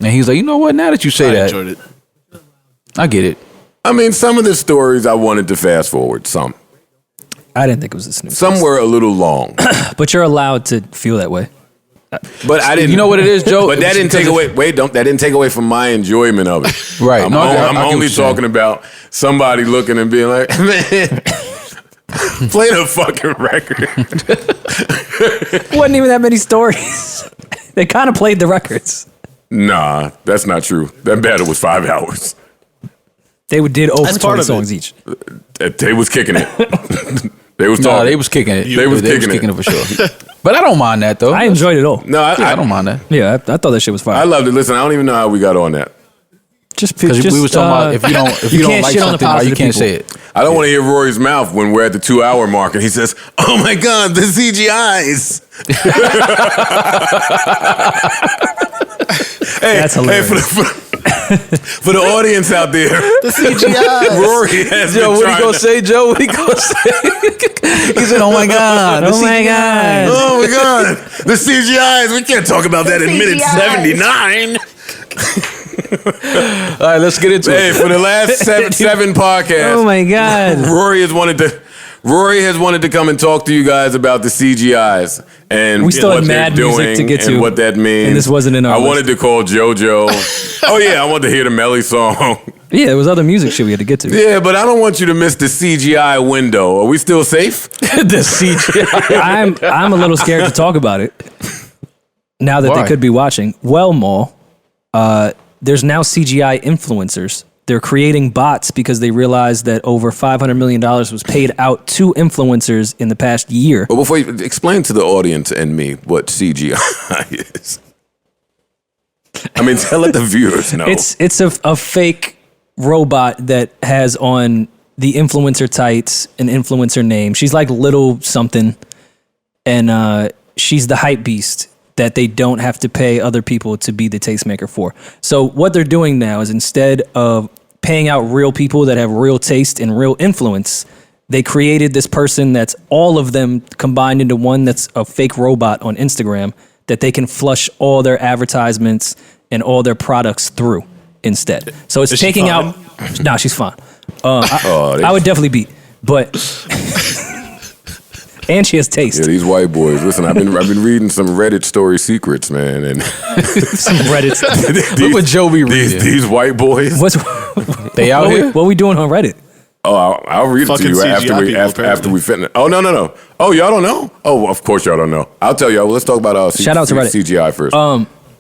And he's like, you know what? Now that you say I that, enjoyed it. I get it. I mean, some of the stories I wanted to fast forward. Some I didn't think it was a snooze. Some were a little long, But you're allowed to feel that way. but I didn't. You know what it is, Joe? But that didn't take away. That didn't take away from my enjoyment of it. Right. I'm, No, I get I'm what only you're saying. talking about somebody looking and being like, man, play the fucking record. Wasn't even that many stories. They kind of played the records. Nah, that's not true. That battle was 5 hours. They did over That's 20 part of songs it. each. They was kicking it. They was No, talking. they was kicking it. They was kicking it. for sure. But I don't mind that though. I enjoyed it all. No, I don't mind that. Yeah, I thought that shit was I fire. loved it. Listen, I don't even know how we got on that. Because we was talking about if you don't can't like shit on the something, why you positive can't people. say it. I don't want to hear Rory's mouth when we're at the 2-hour mark and he says, "Oh my God, the CGIs." That's hilarious. For the audience out there, The CGI. Rory has Joe, been what trying he gonna to, say, Joe? What he gonna say? He said, "Oh my God, Oh my God. Oh my God, the CGIs. We can't talk about that in minute 79. All right, let's get into Hey, it. for the last seven podcasts, Oh my God. Rory has wanted to come and talk to you guys about the CGIs and We still what had they're mad music doing to get to, and what that means. and this wasn't in our I list. wanted to call JoJo. Oh yeah, I wanted to hear the Melly song. Yeah, there was other music shit we had to get to. Yeah, but I don't want you to miss the CGI window. Are we still safe? The CGI. I'm a little scared to talk about it now that Why? they could be watching. Well, Maul, there's now CGI influencers. They're creating bots because they realized that over $500 million was paid out to influencers in the past year. But before you explain to the audience and me what CGI is. I mean, let the viewers know. It's a fake robot that has on the influencer tights an influencer name. She's like little something, and she's the hype beast that they don't have to pay other people to be the tastemaker for. So what they're doing now is instead of paying out real people that have real taste and real influence, they created this person that's all of them combined into one that's a fake robot on Instagram that they can flush all their advertisements and all their products through instead. So it's Is she taking fine? out... Nah, she's fine. I would definitely beat, but... And she has taste. Yeah, these white boys. Listen, I've been reading some Reddit story secrets, man, and Some Reddit. Look what Joe be reading. these white boys. What's They out here. what we doing on Reddit? Oh, I'll read it to Fucking you CGI after we people, after apparently. we finish. Oh no. Oh, y'all don't know? Oh, of course y'all don't know. I'll tell y'all. Well, let's talk about Shout out to Reddit. CGI first.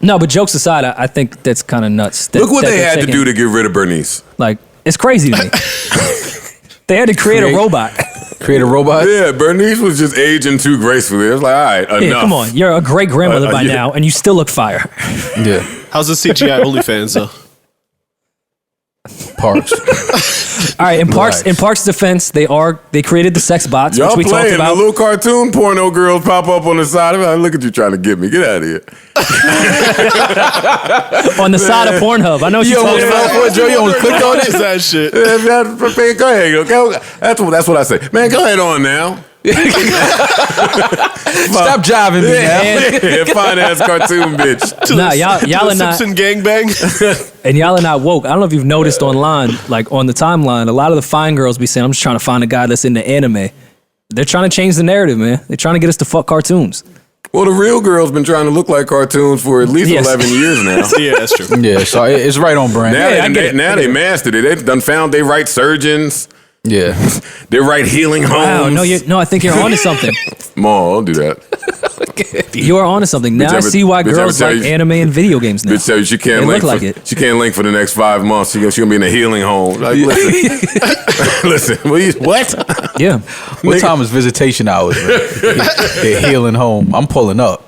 No, but jokes aside, I think that's kind of nuts. Look what they had to do to get rid of Bernice. Like, it's crazy to me. They had to create a robot. Create a robot. Yeah, Bernice was just aging too gracefully. It was like, all right, enough. Yeah, come on. You're a great grandmother by yeah. now, and you still look fire. Yeah. How's the CGI OnlyFans though? Parks. All right, in Parks' defense, they created the sex bots, Y'all which we talked playing about. the little cartoon porno girls pop up on the side of it. Look at you trying to get me. Get out of here. On the side of Pornhub. I know what you're talking about. Joe, you almost clicked on What it. is that shit? Go ahead. Go. That's what I say. Man, go ahead on now. Stop jiving me now. Yeah, fine ass cartoon bitch. Nah, y'all are not, Simpson gangbang. and y'all are not woke. I don't know if you've noticed online, like on the timeline, a lot of the fine girls be saying, I'm just trying to find a guy that's into anime. They're trying to change the narrative, man. They're trying to get us to fuck cartoons. Well, the real girl's been trying to look like cartoons for at least Yes. 11 years now. Yeah, that's true. Yeah, so it's right on brand. Now, Yeah, I get it. now they mastered it. They done found they right surgeons. Yeah. They write healing homes. Wow, no, I think you're onto something. Mom, don't do that. You are onto something. Now I see why girls like anime and video games now. Bitch tell you she can't They link look like for, it. She can't link for the next 5 months. She gonna be in a healing home. Like, listen, what? Yeah. What time is visitation hours, bro? They're healing home. I'm pulling up.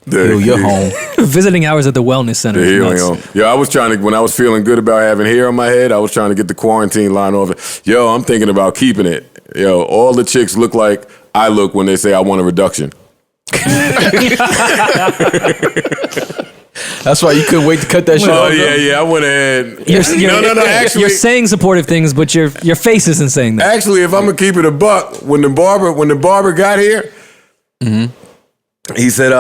Heal your home. Visiting hours at the wellness center. The is healing nuts. home. Yo, I was trying to, when I was feeling good about having hair on my head, I was trying to get the quarantine line off. Yo, I'm thinking about keeping it. Yo, all the chicks look like I look when they say I want a reduction. That's why you couldn't wait to cut that shit off. Oh, yeah, I went ahead. No, actually, you're saying supportive things, but your face isn't saying that. Actually, if I'm gonna keep it a buck, when the barber got here, he said,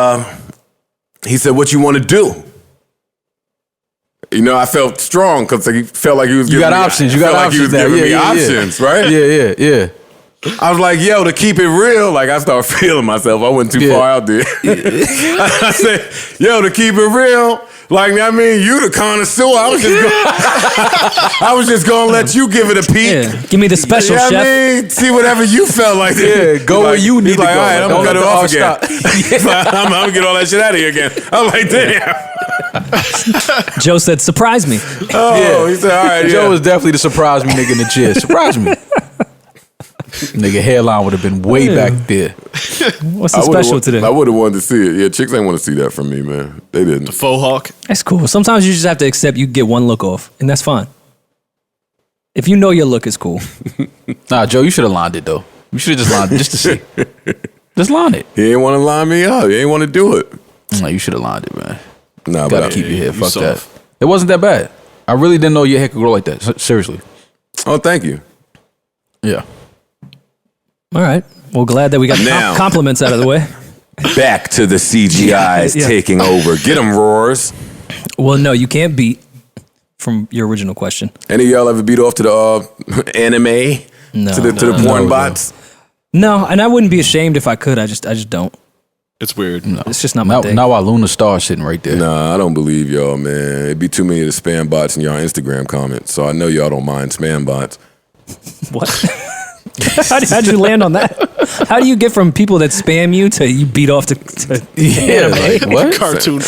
"What you want to do?" You know, I felt strong because he felt like he was giving me options. You got like options. He was giving me options, right? Yeah. I was like, yo, to keep it real, like I started feeling myself. I went too far out there. I said, yo, to keep it real, like, I mean, you the connoisseur. I was just gonna let you give it a peek. Yeah. Give me the special, chef. I mean, see whatever you felt like. Yeah, go where you need to go. All right, I'm Don't gonna cut it let off the again. I'm gonna get all that shit out of here again. I'm like, damn. Joe said, surprise me. Oh, he said, all right, Joe was definitely the surprise me nigga in the chair. Surprise me. Nigga hairline would have been way back there. What's the special today? I would have wanted to see it. Yeah, chicks ain't want to see that from me, man. They didn't. The faux hawk. That's cool. Sometimes you just have to accept you get one look off, and that's fine. If you know your look is cool. Nah, Joe, you should have lined it though. You should have just lined it just to see. Just line it. He ain't want to line me up. He ain't want to do it. No, you should have lined it, man. Nah, Gotta but keep your hair. you Fuck soft. that. It wasn't that bad. I really didn't know your hair could grow like that. Seriously. Oh, thank you. Yeah. All right. Well, glad that we got Now. compliments out of the way. Back to the CGIs Yeah. taking over. Get them, roars. Well, no, you can't beat from your original question. Any of y'all ever beat off to the anime? No. To the porn bots? No, and I wouldn't be ashamed if I could. I just don't. It's weird. No. It's just not my thing. Now while Luna Star sitting right there. Nah, I don't believe y'all, man. It'd be too many of the spam bots in y'all Instagram comments. So I know y'all don't mind spam bots. What? How'd you land on that? How do you get from people that spam you to you beat off to Yeah, anime? like, what? Cartoon.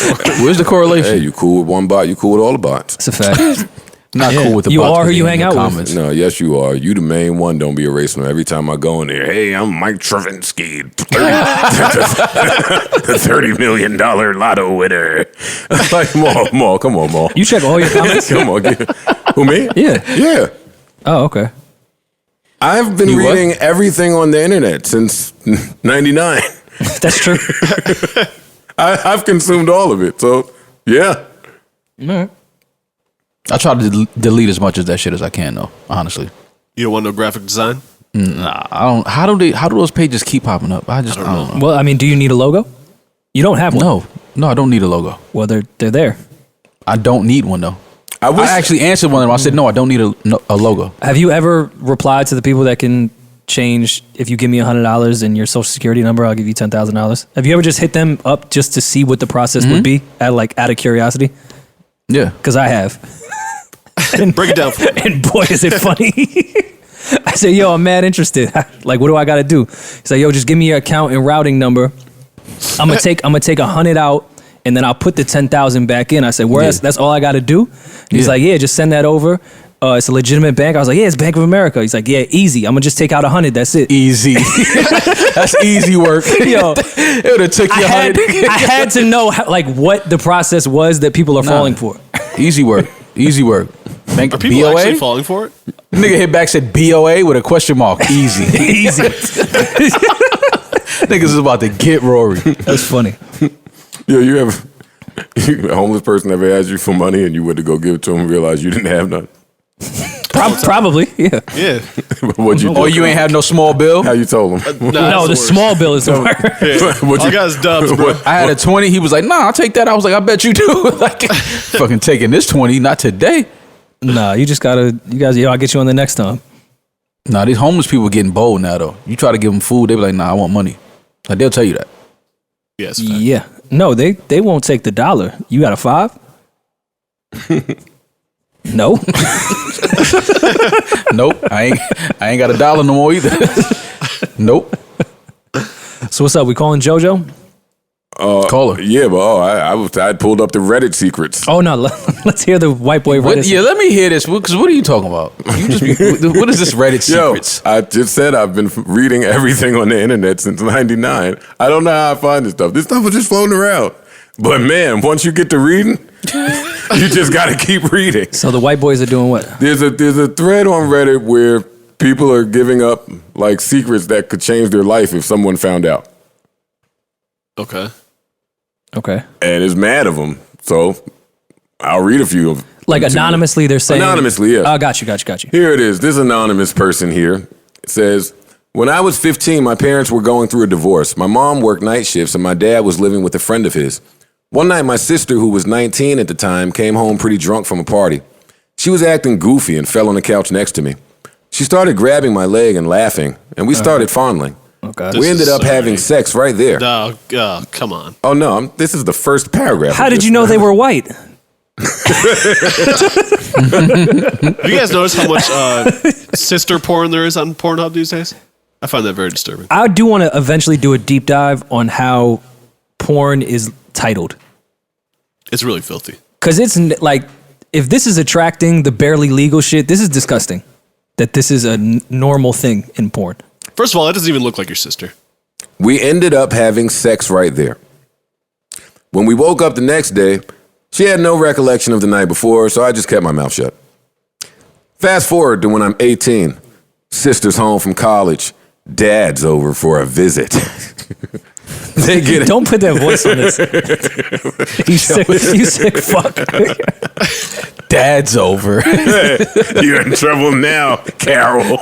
Where's the correlation? Hey, you cool with one bot, you cool with all the bots. It's a fact. Not Yeah. cool with the You bots are who because you they hang in out the with. comments. No, yes, you are. You the main one. Don't be erasing them. Every time I go in there, hey, I'm Mike Travinsky, the $30 million lotto winner. Like, Maul, come on, Maul. You check all your comments? Come on. Who, me? Yeah. Yeah. Oh, okay. I've been You what? reading everything on the internet since 99. That's true. I've consumed all of it. So, yeah. All right. I try to delete as much of that shit as I can, though. Honestly, You don't want no graphic design? nah. I don't. How do those pages keep popping up? I don't know. Well, I mean, do you need a logo? You don't have one. No, I don't need a logo. Well, they're there. I don't need one though. I wish. I actually answered one of them. I said, no, I don't need a logo. Have you ever replied to the people that can change, if you give me $100 and your social security number, I'll give you $10,000? Have you ever just hit them up just to see what the process would be out of curiosity? Yeah. Because I have. Break it down for me. And boy, is it funny. I said, yo, I'm mad interested. Like, what do I got to do? He's like, yo, just give me your account and routing number. I'm gonna take 100 out, and then I'll put the 10,000 back in. I said, well, that's all I got to do. And he's like, yeah, just send that over. It's a legitimate bank. I was like, yeah, it's Bank of America. He's like, yeah, easy. I'm gonna just take out 100. That's it. Easy. That's easy work. Yo, It would have took you I 100. had to know what the process was that people are falling for. Easy work. Easy work. Bank Are people BOA? actually falling for it? Nigga hit back said BOA with a question mark. Easy. Easy. Niggas is about to get Rory. That's funny. Yo, a homeless person ever asked you for money and you went to go give it to him and realized you didn't have none? Probably, yeah. Yeah. What'd you do? Or you ain't have no small bill? How you told him? No, the small bill is the worst. What'd All I got is dubs, bro. I had a 20. He was like, nah, I'll take that. I was like, I bet you do. Like, fucking taking this 20, not today. Nah, you guys, I'll get you on the next time. Nah, these homeless people getting bold now, though. You try to give them food, they be like, nah, I want money. Like, they'll tell you that. Yes. Yeah. No, they won't take the $1. You got a $5? No. Nope. I ain't got $1 no more either. Nope. So what's up? We calling JoJo? Call her. Yeah, but I pulled up the Reddit secrets. Oh no, let's hear the white boy Reddit. Yeah, let me hear this. Because what are you talking about? What is this Reddit secrets? Yo, I just said I've been reading everything on the internet since '99. I don't know how I find this stuff. This stuff was just floating around. But man, once you get to reading, you just got to keep reading. So the white boys are doing what? There's a thread on Reddit where people are giving up like secrets that could change their life if someone found out. Okay. And is mad of them. So I'll read a few of them. Like anonymously, they're saying. Anonymously, yeah. Oh, got you. Here it is. This anonymous person here says, when I was 15, my parents were going through a divorce. My mom worked night shifts and my dad was living with a friend of his. One night, my sister, who was 19 at the time, came home pretty drunk from a party. She was acting goofy and fell on the couch next to me. She started grabbing my leg and laughing, and we started fondling. Okay. We ended up having sex right there. No, come on. Oh, no, this is the first paragraph. How did you know they were white? Have you guys noticed how much sister porn there is on Pornhub these days? I find that very disturbing. I do want to eventually do a deep dive on how porn is titled. It's really filthy. Because it's like, if this is attracting the barely legal shit, this is disgusting. That this is a normal thing in porn. First of all, that doesn't even look like your sister. We ended up having sex right there. When we woke up the next day, she had no recollection of the night before, so I just kept my mouth shut. Fast forward to when I'm 18. Sister's home from college. Dad's over for a visit. They get it. Don't put that voice on this. You sick fuck. Dad's over. You're in trouble now, Carol.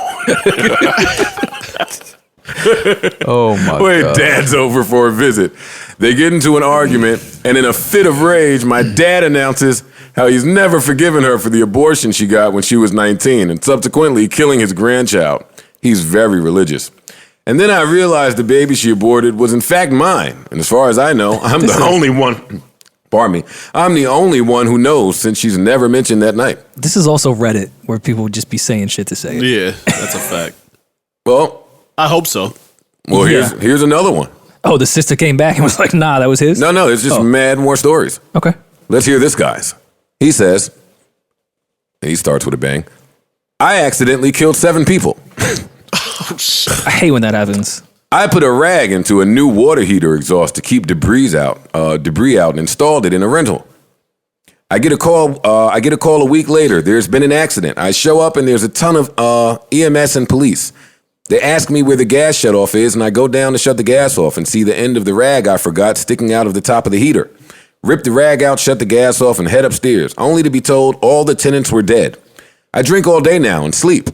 Oh my Wait, God. Dad's over for a visit. They get into an argument, and in a fit of rage, my dad announces how he's never forgiven her for the abortion she got when she was 19, and subsequently killing his grandchild. He's very religious. And then I realized the baby she aborted was in fact mine. And as far as I know, I'm the only one. Pardon me. I'm the only one who knows since she's never mentioned that night. This is also Reddit, where people would just be saying shit to say it. Yeah, that's a fact. Well, I hope so. Well, Yeah. here's another one. Oh, the sister came back and was like, nah, that was his? No, it's just mad more stories. Okay. Let's hear this guy's. He says, and he starts with a bang, I accidentally killed 7 people. I hate when that happens. I put a rag into a new water heater exhaust to keep debris out, and installed it in a rental. I get a call a week later. There's been an accident. I show up and there's a ton of EMS and police. They ask me where the gas shutoff is, and I go down to shut the gas off and see the end of the rag I forgot sticking out of the top of the heater. Rip the rag out, shut the gas off, and head upstairs, only to be told all the tenants were dead. I drink all day now and sleep.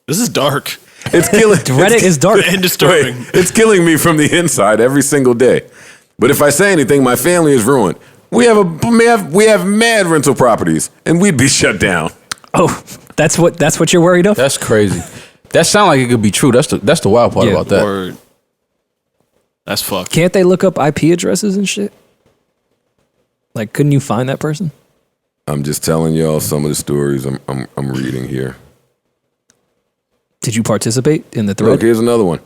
This is dark It's killing. Reddit is dark. and disturbing. It's killing me from the inside every single day. But if I say anything, my family is ruined. We have mad rental properties, and we'd be shut down. Oh, that's what you're worried of? That's crazy. That sounds like it could be true. That's the wild part about that. Or that's fucked. Can't they look up IP addresses and shit? Like, couldn't you find that person? I'm just telling y'all some of the stories I'm reading here. Did you participate in the thread? Look, here's another one.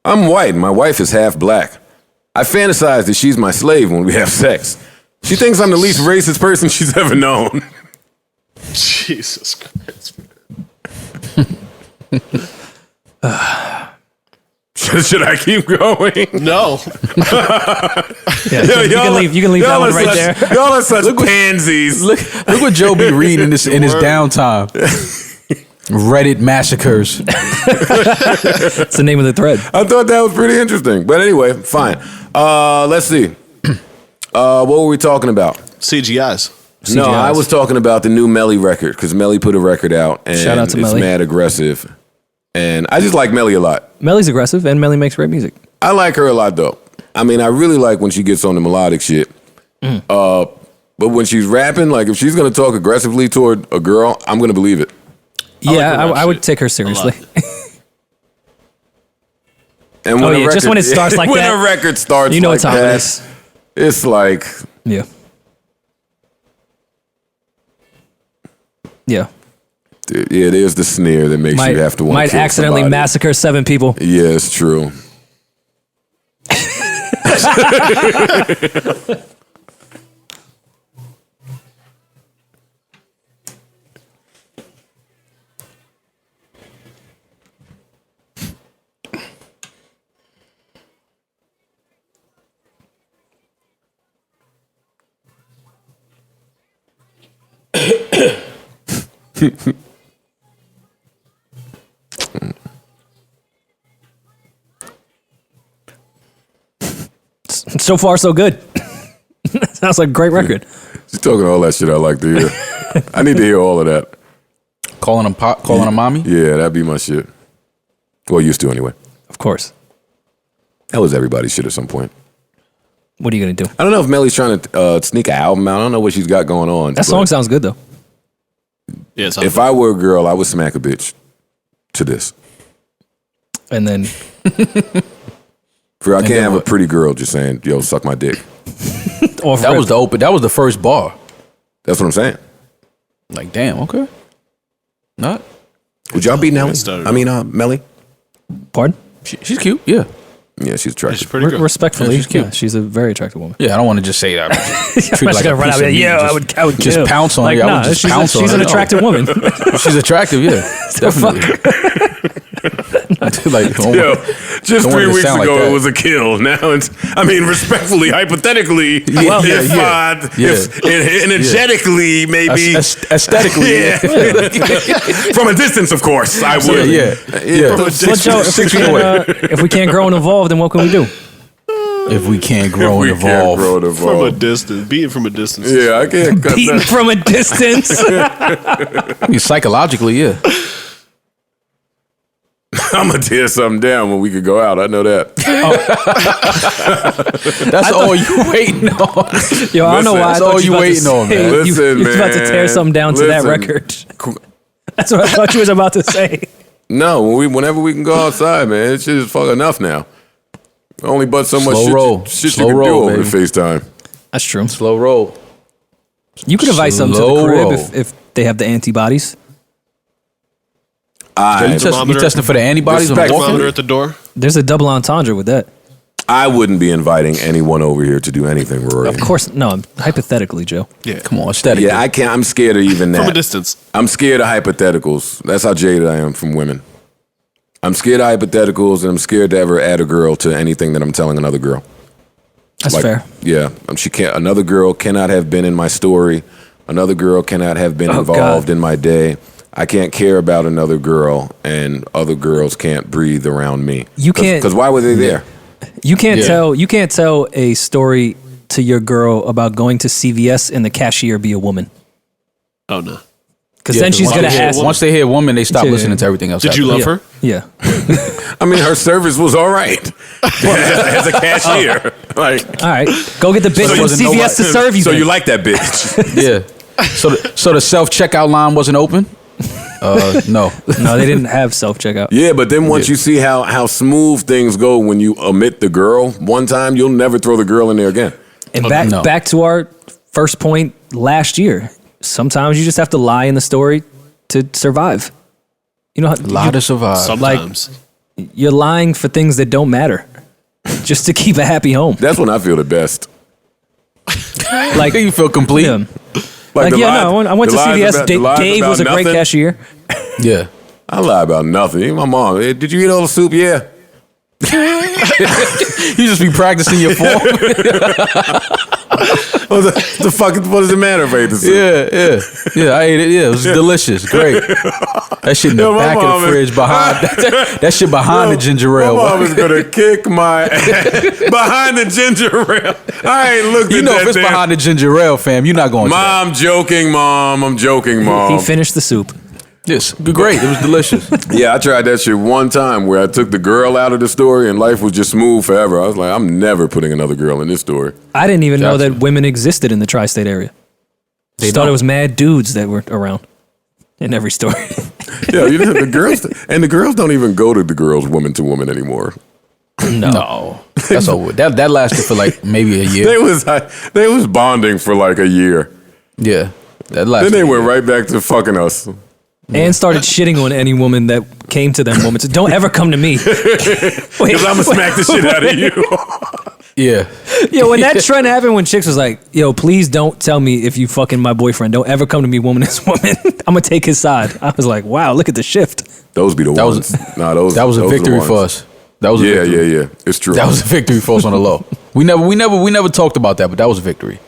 I'm white and my wife is half black. I fantasize that she's my slave when we have sex. She thinks I'm the least racist person she's ever known. Jesus Christ. Should I keep going? No. Yeah, you can leave that one right there. Y'all are such pansies. Look what Joe be reading in his downtime. Reddit massacres. That's the name of the thread. I thought that was pretty interesting. But anyway, fine. Let's see. What were we talking about? CGIs. No, I was talking about the new Melly record because Melly put a record out and Shout out to it's Melly. mad aggressive. And I just like Melly a lot. Melly's aggressive and Melly makes great music. I like her a lot though. I mean, I really like when she gets on the melodic shit. But when she's rapping, like if she's gonna talk aggressively toward a girl, I'm gonna believe it. Yeah, I would take her seriously. And when just when it starts like when that, a record starts, you know like what time that, it is. it's like Yeah. Yeah. Yeah, there's the sneer that makes you have to want to might kill accidentally somebody. massacre 7 people. Yeah, it's true. So far, so good. Sounds like a great record. She's talking all that shit I like to hear. I need to hear all of that. Calling him mommy. Yeah, that'd be my shit. Well, used to anyway. Of course. That was everybody's shit at some point. What are you going to do? I don't know if Melly's trying to sneak an album out. I don't know what she's got going on. That song sounds good, though. Yeah, If I were a girl, I would smack a bitch to this. And then I can't have a pretty girl just saying, yo, suck my dick. That was the first bar. That's what I'm saying. Like, damn, okay. Not. Would y'all beat Nelly? started I mean, Melly? Pardon? She's cute. Yeah. Yeah, she's attractive. She's pretty good. Respectfully, Yeah, she's cute. she's a very attractive woman. Yeah, I don't want to just say that. Treat her I'm not gonna run out and be like, I would just kill. pounce on like, her. I nah, would just she's, pounce on she's her. an attractive woman. She's attractive, yeah. Definitely. Like, Yo, just don't want 3 it to weeks sound like ago that. it was a kill. Now it's, I mean, respectfully, hypothetically, energetically, maybe. Aesthetically. Yeah. From a distance, of course, I would. Yeah. But Joe, if we can't grow and evolve, then what can we do? If we can't grow We and can't evolve. grow and from a evolve. distance, beating from a distance. Yeah, I can't cut Beaten that. from a distance. I mean, psychologically, yeah. I'm gonna tear something down when we could go out. I know that. That's all you waiting on. Yo, I don't know why. I That's thought all you you about to waiting on, say- man. Listen, you was about to tear man. something down to that Listen. record. That's what I thought you was about to say. No, whenever we can go outside, man, it's just fuck enough now. Only but so much Slow shit, roll. shit Slow you can roll, do over baby. FaceTime. That's true. Slow roll. You could invite something to Slow the crib roll. if they have the antibodies. You testing for the antibodies on Respect. the walk-in? Thermometer at the door. There's a double entendre with that. I wouldn't be inviting anyone over here to do anything, Rory. Of course, no. Hypothetically, Joe. Yeah, Come on, aesthetically. Yeah, I can't. I'm scared of even that. from a distance. I'm scared of hypotheticals. That's how jaded I am from women. I'm scared of hypotheticals, and I'm scared to ever add a girl to anything that I'm telling another girl. That's fair. Yeah, she can't. Another girl cannot have been in my story. Another girl cannot have been involved God. in my day. I can't care about another girl, and other girls can't breathe around me. You can't- because why were they there? You can't tell a story to your girl about going to CVS and the cashier be a woman. Oh no. Because then she's gonna ask. Once they hear woman, they stop Yeah. listening to everything else. Did you love her? Yeah. I mean, her service was all right as a cashier. Like, All right. Go get the bitch from wasn't CVS to serve you. so then. you like that bitch? Yeah. So the self checkout line wasn't open. No. No, they didn't have self checkout. Yeah, but then once you see how smooth things go when you omit the girl one time, you'll never throw the girl in there again. And No. back to our first point last year. Sometimes you just have to lie in the story to survive. You know, Lie to survive. Sometimes. you're lying for things that don't matter, just to keep a happy home. That's when I feel the best. Like you feel complete. yeah. Like, the lie- I went the to lies CVS. about- the lies Dave about was a great nothing. cashier. Yeah. I lie about nothing. Even my mom. "Hey, did you eat all the soup? Yeah. You just be practicing your form. What does it matter if I ate the soup? Yeah. I ate it. Yeah, it was delicious. Great. That shit in the Yo, my back of mom the is- fridge behind that shit behind the ginger ale. My mom is gonna kick my ass behind the ginger ale. I ain't looked You at know, that if it's damn- behind the ginger ale, fam, you're not going to that. Mom, joking, mom. I'm joking, mom. He finished the soup. Yes, great. It was delicious. Yeah, I tried that shit one time where I took the girl out of the story and life was just smooth forever. I was like, I'm never putting another girl in this story. I didn't even know Gotcha. that women existed in the tri-state area. Just thought it was mad dudes that were around in every story. Yeah, you know, the girls don't even go to the girls woman to woman anymore. No, that's over. That lasted for like maybe a year. They was bonding for like a year. Yeah, Then they went right back to fucking us. And started shitting on any woman that came to them moments. Don't ever come to me. Because I'm going to smack the shit out of you. Yeah. Yo, when that trend happened, when chicks was like, yo, please don't tell me if you fucking my boyfriend. Don't ever come to me, woman is woman. I'm going to take his side. I was like, wow, look at the shift. Those be the ones. That was a victory for us. That was a victory. Yeah. It's true. That was a victory for us on the low. We never talked about that, but that was a victory.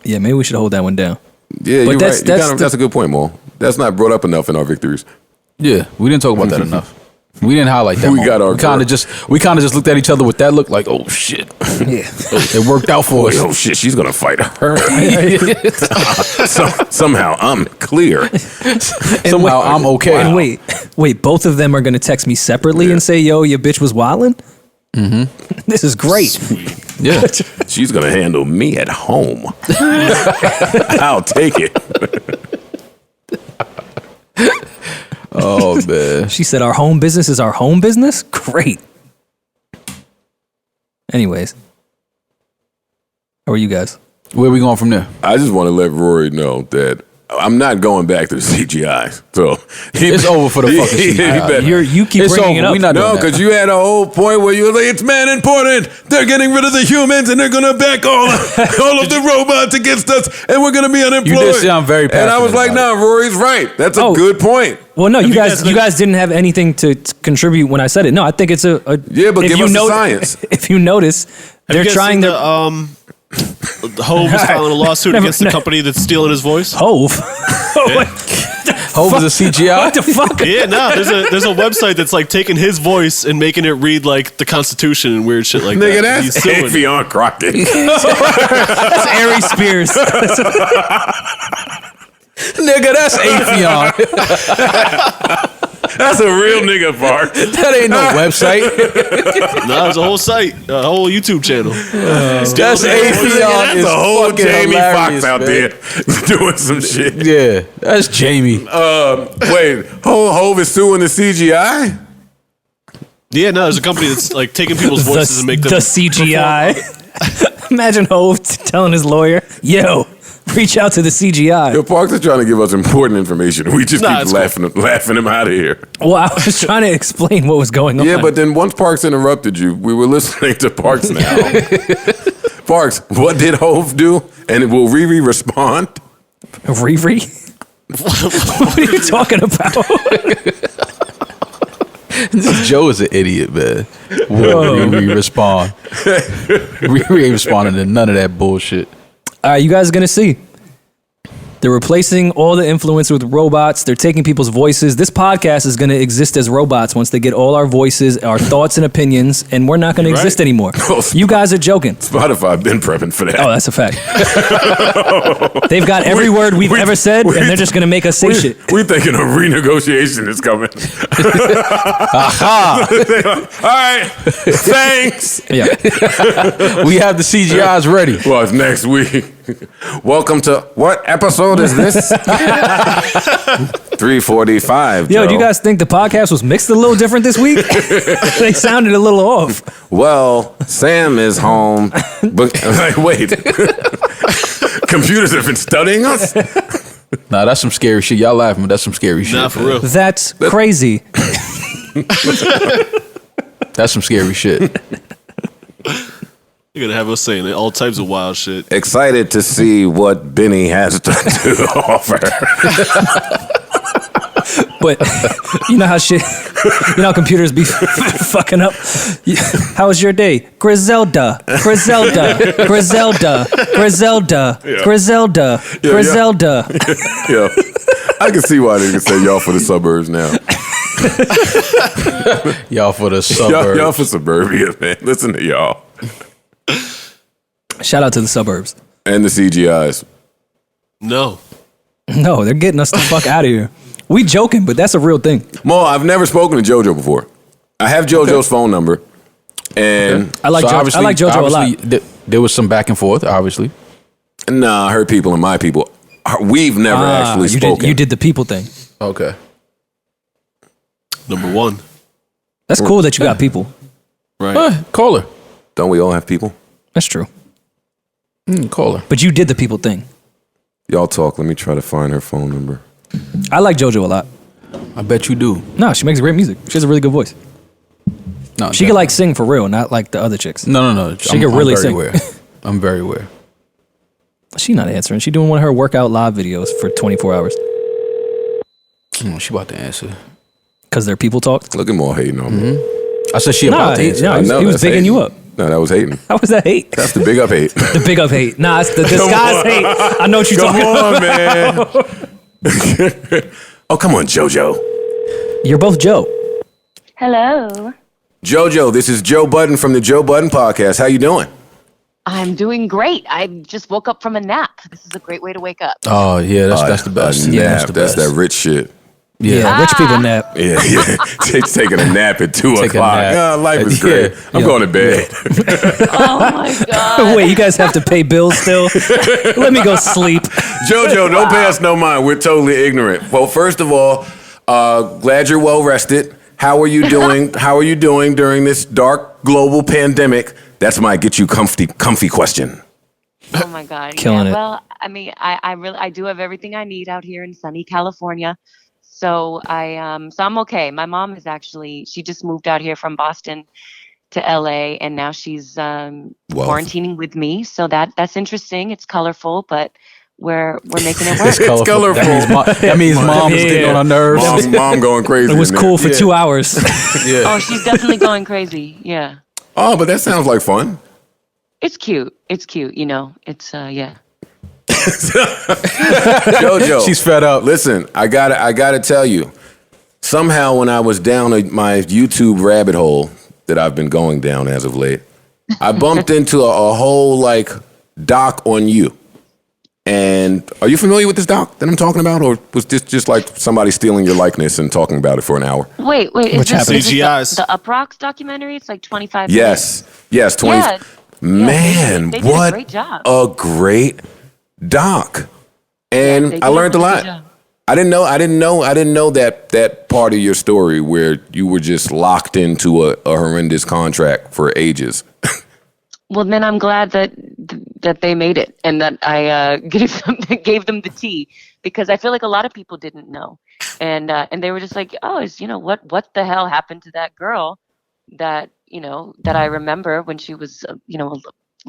Yeah, maybe we should hold that one down. Yeah, but you're right. That's a good point, Mo. That's not brought up enough in our victories. Yeah, we didn't talk about that enough. We didn't highlight that. We kind of just looked at each other with that look like, oh shit. Yeah, it worked out for us. Oh shit, she's gonna fight her. Somehow I'm clear. Somehow I'm okay. And wait, both of them are gonna text me separately and say, yo, your bitch was wildin'? Mm-hmm. This is great. Sweet. Yeah. She's gonna handle me at home. I'll take it. Oh man. She said our home business is our home business? Great. Anyways. How are you guys? Where are we going from there? I just want to let Rory know that I'm not going back to the C.G.I. So it's over for the fucking C.G.I. You keep bringing it up. No, because you had a whole point where you were like, it's man important. They're getting rid of the humans and they're going to back all of the robots against us and we're going to be unemployed. You did sound very passionate. And I was like, no, Rory's right. That's a good point. Well, no, you guys didn't have anything to contribute when I said it. No, I think it's a yeah, but give us the science. If you notice, they're trying to. Hove is filing a lawsuit against the company that's stealing his voice. Hove? Hove is a C.G.I.? What the fuck? Yeah, no, there's a website that's like taking his voice and making it read like the Constitution and weird shit like Nigga, that. that's Afion Crockett. That's Ari Spears. Nigga, that's Afion. That's a real nigga part. That ain't no website. No, it's a whole site, a whole YouTube channel. That's Afion. That's a whole Jamie Foxx out there doing some shit. Yeah, that's Jamie. Wait, Hove is suing the C.G.I.? Yeah, no, there's a company that's like taking people's voices and make them the C.G.I. Imagine Hove telling his lawyer, yo, reach out to the C.G.I. Yo, Parks is trying to give us important information. We just keep laughing him out of here. Well, I was trying to explain what was going on. Yeah, but then once Parks interrupted you, we were listening to Parks now. Parks, what did Hove do? And will Riri respond? Riri? What are you talking about? Joe is an idiot, man. Riri respond. Riri ain't responding to none of that bullshit. All right, you guys are going to see. They're replacing all the influence with robots. They're taking people's voices. This podcast is going to exist as robots once they get all our voices, our thoughts and opinions, and we're not going to exist anymore. You guys are joking. Spotify been prepping for that. Oh, that's a fact. They've got every word we've ever said, and they're just going to make us say shit. We thinking a renegotiation is coming. Aha! All right, thanks. Yeah. We have the CGIs ready. Well, it's next week. Welcome to what episode is this? 345. Yo, Joe. do you guys think the podcast was mixed a little different this week? They sounded a little off. Well, Sam is home, but wait, computers have been studying us. Nah, that's some scary shit. Y'all laughing, but that's some scary shit. Nah, for real. That's crazy. That's some scary shit. You're gonna have us saying all types of wild shit. Excited to see what Benny has to offer. But you know how computers be fucking up. How was your day? Griselda. Yeah. I can see why they can say y'all for the suburbs now. Y'all for the suburbs. Y'all for suburbia, man. Listen to y'all. Shout out to the suburbs. And the CGIs. No, they're getting us the fuck out of here. We joking, but that's a real thing. Mo, I've never spoken to Jojo before. I have Jojo's phone number. And I like Jojo a lot. There was some back and forth, obviously. Nah, her people and my people. We've never actually spoken. You did the people thing. Okay. number one. That's cool that you got people. Right. Call her. Don't we all have people? That's true. Call her. But you did the people thing. Y'all talk. Let me try to find her phone number. I like Jojo a lot. I bet you do. No, she makes great music. She has a really good voice. No, she can like sing for real, not like the other chicks. No. She can really sing. I'm very aware. She not answering. She doing one of her workout live videos for 24 hours. She about to answer. Because their people talk. Look at more hating on me. I said she about to answer. He was bigging you up. No, that was hating. How was that hate? That's the big up hate. The big up hate. Nah, it's the disguised hate. I know what you're talking about. Come on, man. Oh, come on, Jojo. You're both Joe. Hello. Jojo, this is Joe Budden from the Joe Budden Podcast. How you doing? I'm doing great. I just woke up from a nap. This is a great way to wake up. Oh, yeah, that's the best. Nap. That's that rich shit. Yeah, rich people nap. Yeah. Taking a nap at 2 o'clock. Life is great. I'm going to bed. Oh my God. Wait, you guys have to pay bills still? Let me go sleep. Jojo, don't pay us no mind. We're totally ignorant. Well, first of all, glad you're well rested. How are you doing? How are you doing during this dark global pandemic? That's my get you comfy question. Oh my God. Killing it. Well, I mean, I do have everything I need out here in sunny California. So I'm okay. My mom is she just moved out here from Boston to LA, and now she's quarantining with me. So that's interesting. It's colorful, but we're making it work. It's colorful. That means mom is getting on her nerves. Mom going crazy. It was cool for 2 hours. Yeah. Oh, she's definitely going crazy. Yeah. Oh, but that sounds like fun. It's cute. It's cute. You know, it's yeah. Jojo, she's fed up. Listen, I gotta tell you. Somehow, when I was down my YouTube rabbit hole that I've been going down as of late, I bumped into a whole like doc on you. And are you familiar with this doc that I'm talking about, or was this just like somebody stealing your likeness and talking about it for an hour? Wait, is this C.G.I's. the Uproxx documentary? It's like 25 Yes, minutes. 20. Yeah. Man, they did what a great job. a great doc. And I learned a lot. I didn't know that part of your story where you were just locked into a horrendous contract for ages. Well, then I'm glad that they made it and that I gave them the tea, because I feel like a lot of people didn't know, and they were just like, oh, what the hell happened to that girl that I remember when she was a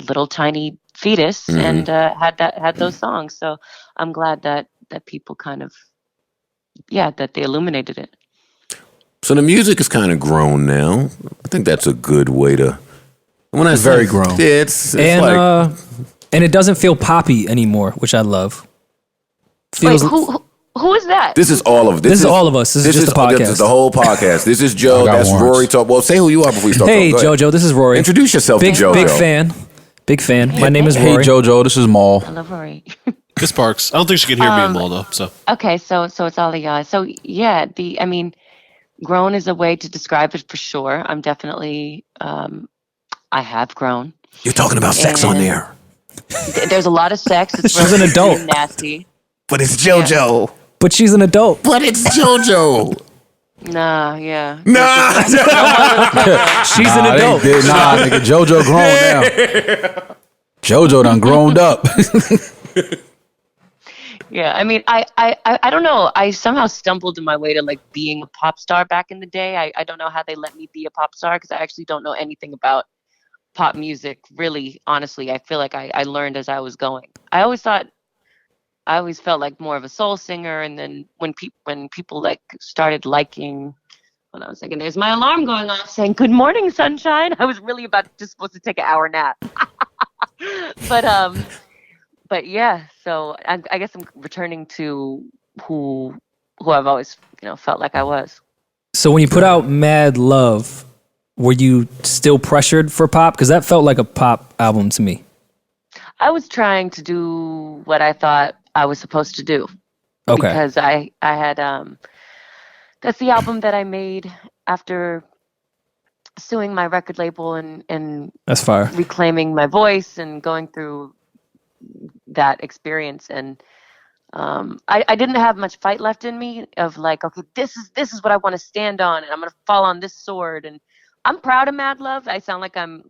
little tiny fetus and had those songs. So I'm glad that people kind of that they illuminated it. So the music is kind of grown now. I think that's a good way to. When I very grown. Yeah, it's And like, and it doesn't feel poppy anymore, which I love. Feels. Wait, who is that? this is all of This is all of us. This is just a podcast. This is the whole podcast. This is Joe. got That's warrants. Rory. Talk. Well, say who you are before you start. Hey, talking. Go ahead. Jojo, this is Rory. Introduce yourself Big to Jojo. Big fan. My name is Hey, Rory. Jojo, this is Maul. I love Rory. This Sparks. I don't think she can hear me and Maul though. So Okay, so it's all of y'all. So yeah, grown is a way to describe it for sure. I'm definitely I have grown. You're talking about sex on there, There's a lot of sex. It's She's an adult. really nasty. but it's JoJo. But she's an adult. But it's JoJo. Nah, yeah. Nah. She's an adult. Nah, nigga, Jojo grown now. Jojo done grown up. Yeah, I don't know. I somehow stumbled in my way to like being a pop star back in the day. I don't know how they let me be a pop star, because I actually don't know anything about pop music. Really, honestly, I feel like I learned as I was going. I always felt like more of a soul singer, and then when people like started liking. Hold on a second. There's my alarm going off saying "Good morning, sunshine." I was really just supposed to take an hour nap. But yeah, so I guess I'm returning to who I've always felt like I was. So when you put out Mad Love, were you still pressured for pop? Because that felt like a pop album to me. I was trying to do what I thought I was supposed to do. Okay. Because I had that's the album that I made after suing my record label and That's fire. reclaiming my voice and going through that experience. And I didn't have much fight left in me of like, okay, this is what I want to stand on, and I'm gonna fall on this sword. And I'm proud of Mad Love. I sound like I'm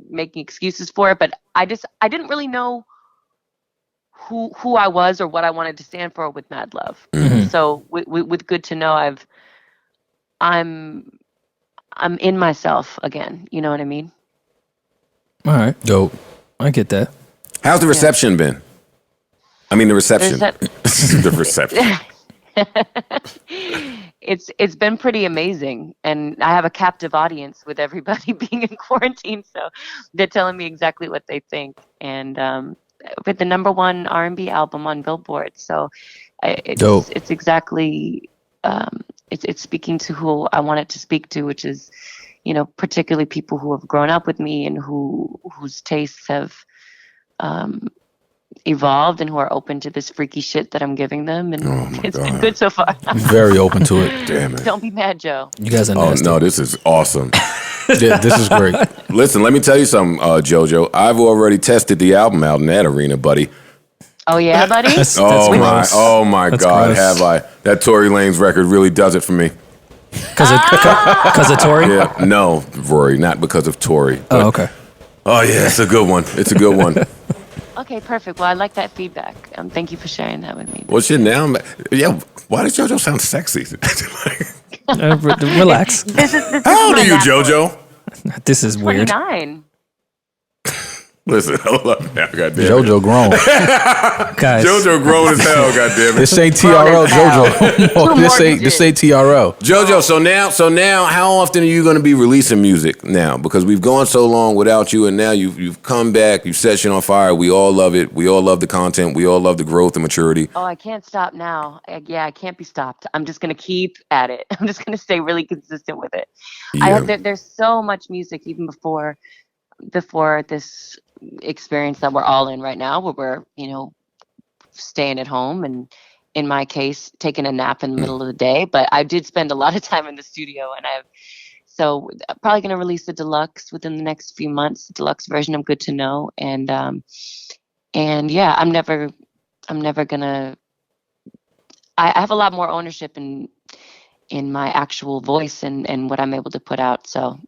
making excuses for it, but I didn't really know who I was or what I wanted to stand for with Mad Love. So with Good to Know, I'm in myself again. You know what I mean? All right. Dope. I get that. How's the reception been? I mean, the reception. The reception. It's been pretty amazing, and I have a captive audience with everybody being in quarantine, so they're telling me exactly what they think. And with the #1 R&B album on Billboard, so it's exactly it's speaking to who I want it to speak to, which is, particularly people who have grown up with me and whose tastes have evolved and who are open to this freaky shit that I'm giving them, and it's been good so far. I'm very open to it. Damn it. Don't be mad, Joe. You guys are nasty. No, this is awesome. Yeah, this is great. Listen, let me tell you something, Jojo. I've already tested the album out in that arena, buddy. Oh yeah, buddy. That's my That's God, gross. have I? That Tory Lanez record really does it for me. Because of Tory? Yeah, no, Rory, not because of Tory. But, Oh, okay. Oh yeah, it's a good one. It's a good one. Okay, perfect. Well, I like that feedback. Thank you for sharing that with me. Well, shit. Now, why does JoJo sound sexy? Relax. This is How old my are you, natural. JoJo? This is weird. 29. Listen, hold up now, goddamn. Jojo grown. Guys, JoJo grown as hell, goddamn it. This ain't TRL, Jojo. This ain't TRL. JoJo, so now, how often are you going to be releasing music now? Because we've gone so long without you, and now you've come back. You've set shit on fire. We all love it. We all love the content. We all love the growth and maturity. Oh, I can't stop now. I can't be stopped. I'm just going to keep at it. I'm just going to stay really consistent with it. Yeah. There's so much music even before this experience that we're all in right now, where we're, staying at home and, in my case, taking a nap in the middle of the day. But I did spend a lot of time in the studio, and so I'm probably going to release the deluxe within the next few months, the deluxe version of Good to Know. And yeah, I'm never gonna. I have a lot more ownership in my actual voice and what I'm able to put out. So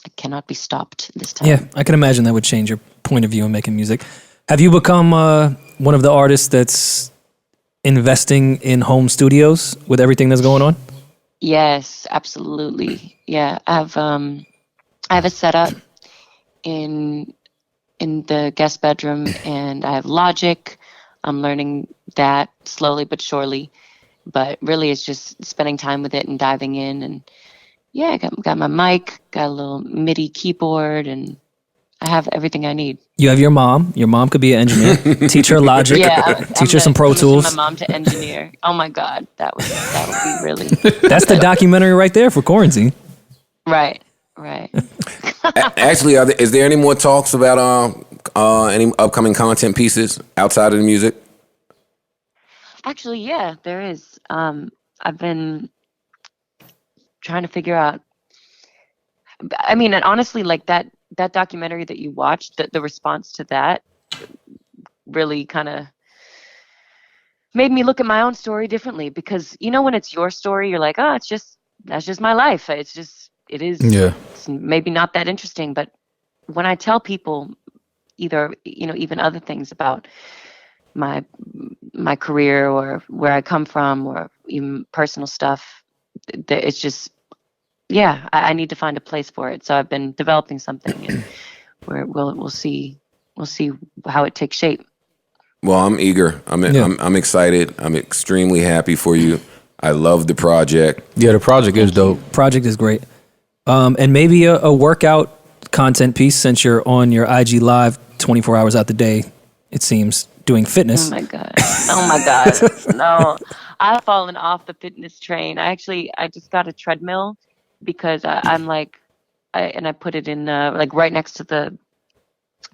I cannot be stopped this time. yeah, I can imagine that would change your point of view in making music. Have you become one of the artists that's investing in home studios with everything that's going on? Yes, absolutely. Yeah, I have a setup in the guest bedroom, and I have Logic. I'm learning that slowly but surely, but really it's just spending time with it and diving in. And yeah, I got my mic, got a little MIDI keyboard, and I have everything I need. You have your mom. Your mom could be an engineer. Teach her Logic. Yeah, Teach her some Pro Tools. My mom to engineer. Oh my God, that would be really That's the documentary right there for quarantine. right. Actually, is there any more talks about any upcoming content pieces outside of the music? Actually, yeah, there is. I've been trying to figure out. I mean, and honestly, like that documentary that you watched, the response to that really kind of made me look at my own story differently, because when it's your story, you're like, oh, that's just my life. It is. Yeah. It's maybe not that interesting, but when I tell people either, even other things about my career or where I come from or even personal stuff, it's just, yeah, I need to find a place for it. So I've been developing something, and we'll see how it takes shape. Well, I'm eager. I'm excited. I'm extremely happy for you. I love the project. Yeah, the project is dope. Project is great. And maybe a workout content piece, since you're on your IG Live 24 hours out the day, it seems, doing fitness. Oh my God. No, I've fallen off the fitness train. I just got a treadmill because I'm like, I put it in like right next to the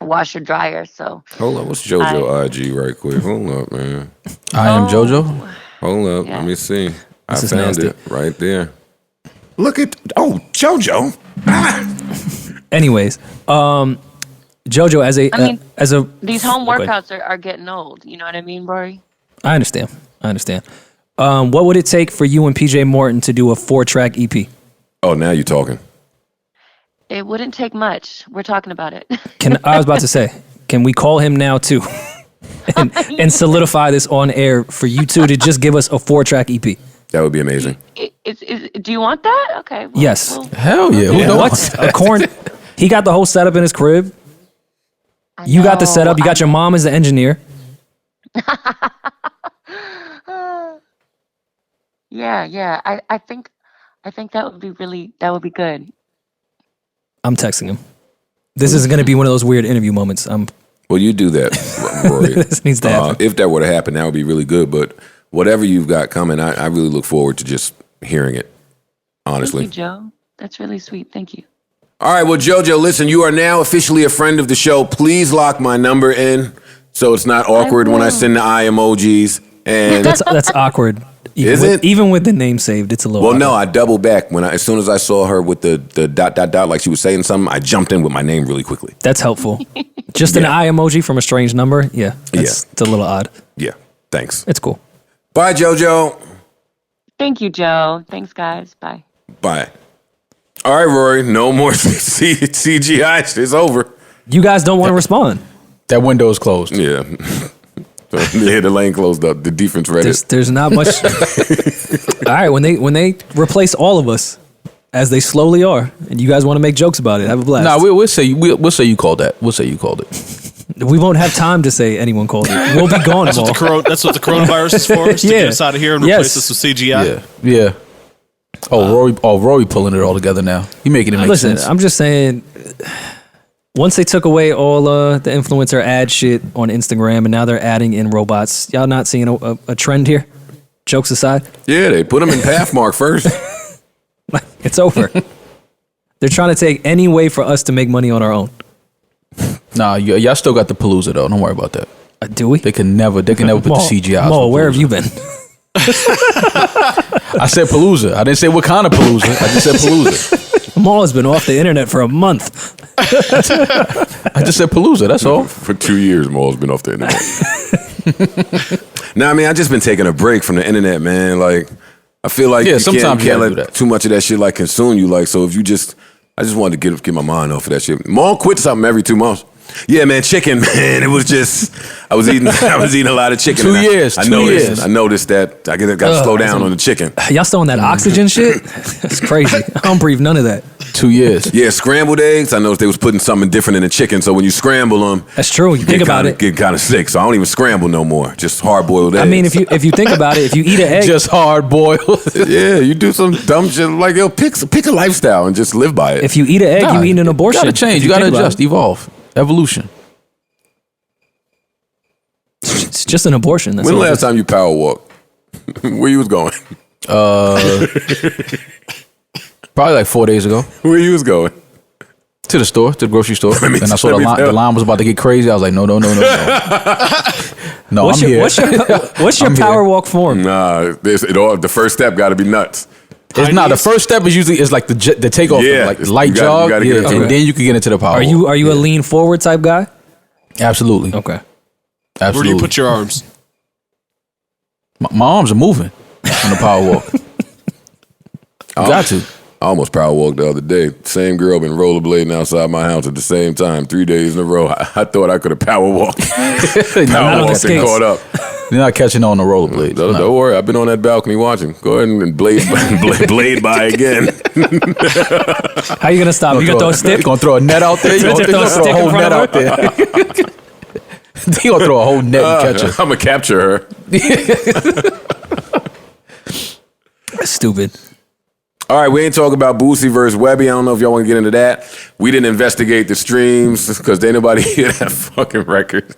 washer dryer. So Hold up, what's JoJo IG right quick? Hold up, man. I am Jojo. Hold up, Yeah. let me see. I This is found nasty. it right there. Look at JoJo. Anyways, Jojo, as a these home Okay. workouts are getting old. You know what I mean, Rory? I understand. What would it take for you and PJ Morton to do a 4-track EP? Oh, now you're talking. It wouldn't take much. We're talking about it. I was about to say, can we call him now too? and solidify this on air for you two to just give us a 4-track EP. That would be amazing. Do you want that? Okay. Well, Yes. Hell yeah. Who don't What's want a corn? He got the whole setup in his crib. You got the setup. You got your mom as the engineer. Yeah. I think that would be good. I'm texting him. This is going to be one of those weird interview moments. Well, you do that, Rory. This needs to happen. If that were to happen, that would be really good. But whatever you've got coming, I really look forward to just hearing it, honestly. Thank you, Joe. That's really sweet. Thank you. All right, well, Jojo, listen, you are now officially a friend of the show. Please lock my number in so it's not awkward when I send the eye emojis. And That's awkward. Is it? Even with the name saved, it's a little. Well, awkward. no, I doubled back as soon as I saw her with the ... like she was saying something. I jumped in with my name really quickly. That's helpful. Just an eye emoji from a strange number. Yeah, it's a little odd. Yeah, thanks. It's cool. Bye, Jojo. Thank you, Joe. Thanks, guys. Bye. Bye. All right, Rory. No more C.G.I. It's over. You guys don't want to respond. That window is closed. Yeah. Yeah, the lane closed up. The defense read it. There's not much. All right, when they replace all of us, as they slowly are, and you guys want to make jokes about it, have a blast. Nah, we'll say you called that. We'll say you called it. We won't have time to say anyone called it. We'll be gone. That's what the coronavirus is for. Is to get us out of here and replace us with CGI. Yeah. Rory pulling it all together now. He making it make sense. I'm just saying. Once they took away all the influencer ad shit on Instagram, and now they're adding in robots, y'all not seeing a trend here? Jokes aside. Yeah, they put them in Pathmark first. It's over. They're trying to take any way for us to make money on our own. Nah, y'all still got the Palooza though. Don't worry about that. Do we? They can never put the CGI. Mo, where have you been? I said Palooza. I didn't say what kind of Palooza. I just said Palooza. Maul has been off the internet for a month. I just said Palooza, that's all. For 2 years, Maul's been off the internet. Nah, I mean, I just been taking a break from the internet, man. Like, I feel like you sometimes can't do let that. too much of that shit like consume you. Like, so if you I just wanted to get my mind off of that shit. Maul quit something every 2 months. Yeah, man, chicken, man. It was just I was eating a lot of chicken. 2 years. I noticed that I got to slow down on the chicken. Y'all still on that oxygen shit? That's crazy. I don't breathe none of that. 2 years. Yeah, scrambled eggs. I noticed they was putting something different in the chicken. So when you scramble them, that's true. You think about it, get kind of sick. So I don't even scramble no more. Just hard boiled eggs. I mean, if you think about it, if you eat an egg, just hard boiled. Yeah, you do some dumb shit like pick a lifestyle and just live by it. If you eat an egg, you eat an abortion. You gotta change. You gotta adjust, evolve, evolution. It's just an abortion. That's when the last time you power walked? Where you was going? Probably like 4 days ago. Where you was going? To the store, to the grocery store. And I saw the line was about to get crazy. I was like, no. No, what's I'm your, here. What's your power walk form? Nah, the first step got to be nuts. It's not. The first step is usually like the takeoff, like light jog, and then you can get into the power. Are you a lean forward type guy? Absolutely. Okay. Absolutely. Where do you put your arms? My arms are moving on the power walk. Got to. I almost power walked the other day. Same girl been rollerblading outside my house at the same time 3 days in a row. I thought I could have power walked. Power walked and caught up. You're not catching on the rollerblades. Don't worry. I've been on that balcony watching. Go ahead and blade by again. How you gonna stop? You gonna throw a stick? You gonna throw a net out there? You gonna throw a whole net out there? You gonna throw a whole net and catch her? I'm gonna capture her. Stupid. All right, we ain't talking about Boosie versus Webby. I don't know if y'all want to get into that. We didn't investigate the streams because ain't nobody hear that fucking record.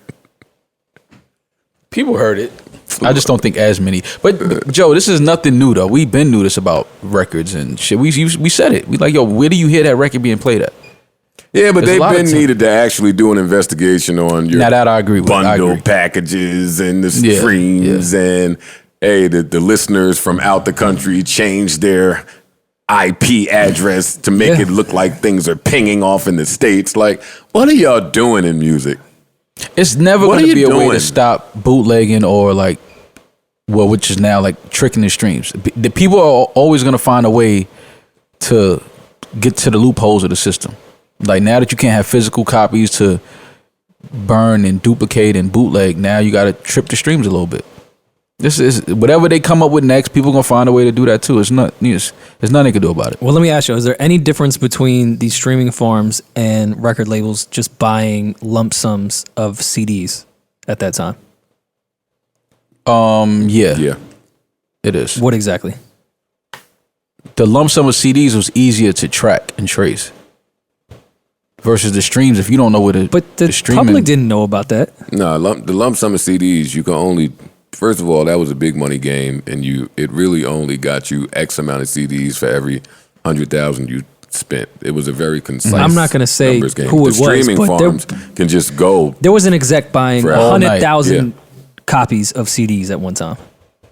People heard it. I just don't think as many. But Joe, this is nothing new though. We've been knew this about records and shit. We said it. We like, yo, where do you hear that record being played at? Yeah, but they've been needed to actually do an investigation on your now that I agree with. Bundle packages and the streams and hey, the listeners from out the country changed their IP address to make it look like things are pinging off in the States. Like, what are y'all doing in music? It's never going to be a way to stop bootlegging or like, well, which is now like tricking the streams. The people are always going to find a way to get to the loopholes of the system. Like now that you can't have physical copies to burn and duplicate and bootleg. Now you got to trip the streams a little bit. This is whatever they come up with next. People gonna find a way to do that too. There's nothing they can do about it. Well, let me ask you: is there any difference between these streaming farms and record labels just buying lump sums of CDs at that time? Yeah, it is. What exactly? The lump sum of CDs was easier to track and trace versus the streams. If you don't know what it, but the streaming, public didn't know about that. No, the lump sum of CDs, you can only. First of all, that was a big money game, and it really only got you X amount of CDs for every 100,000 you spent. It was a very concise. I'm not going to say numbers game. who it was, streaming but farms can just go. There was an exec buying all night, 100,000 copies of CDs at one time.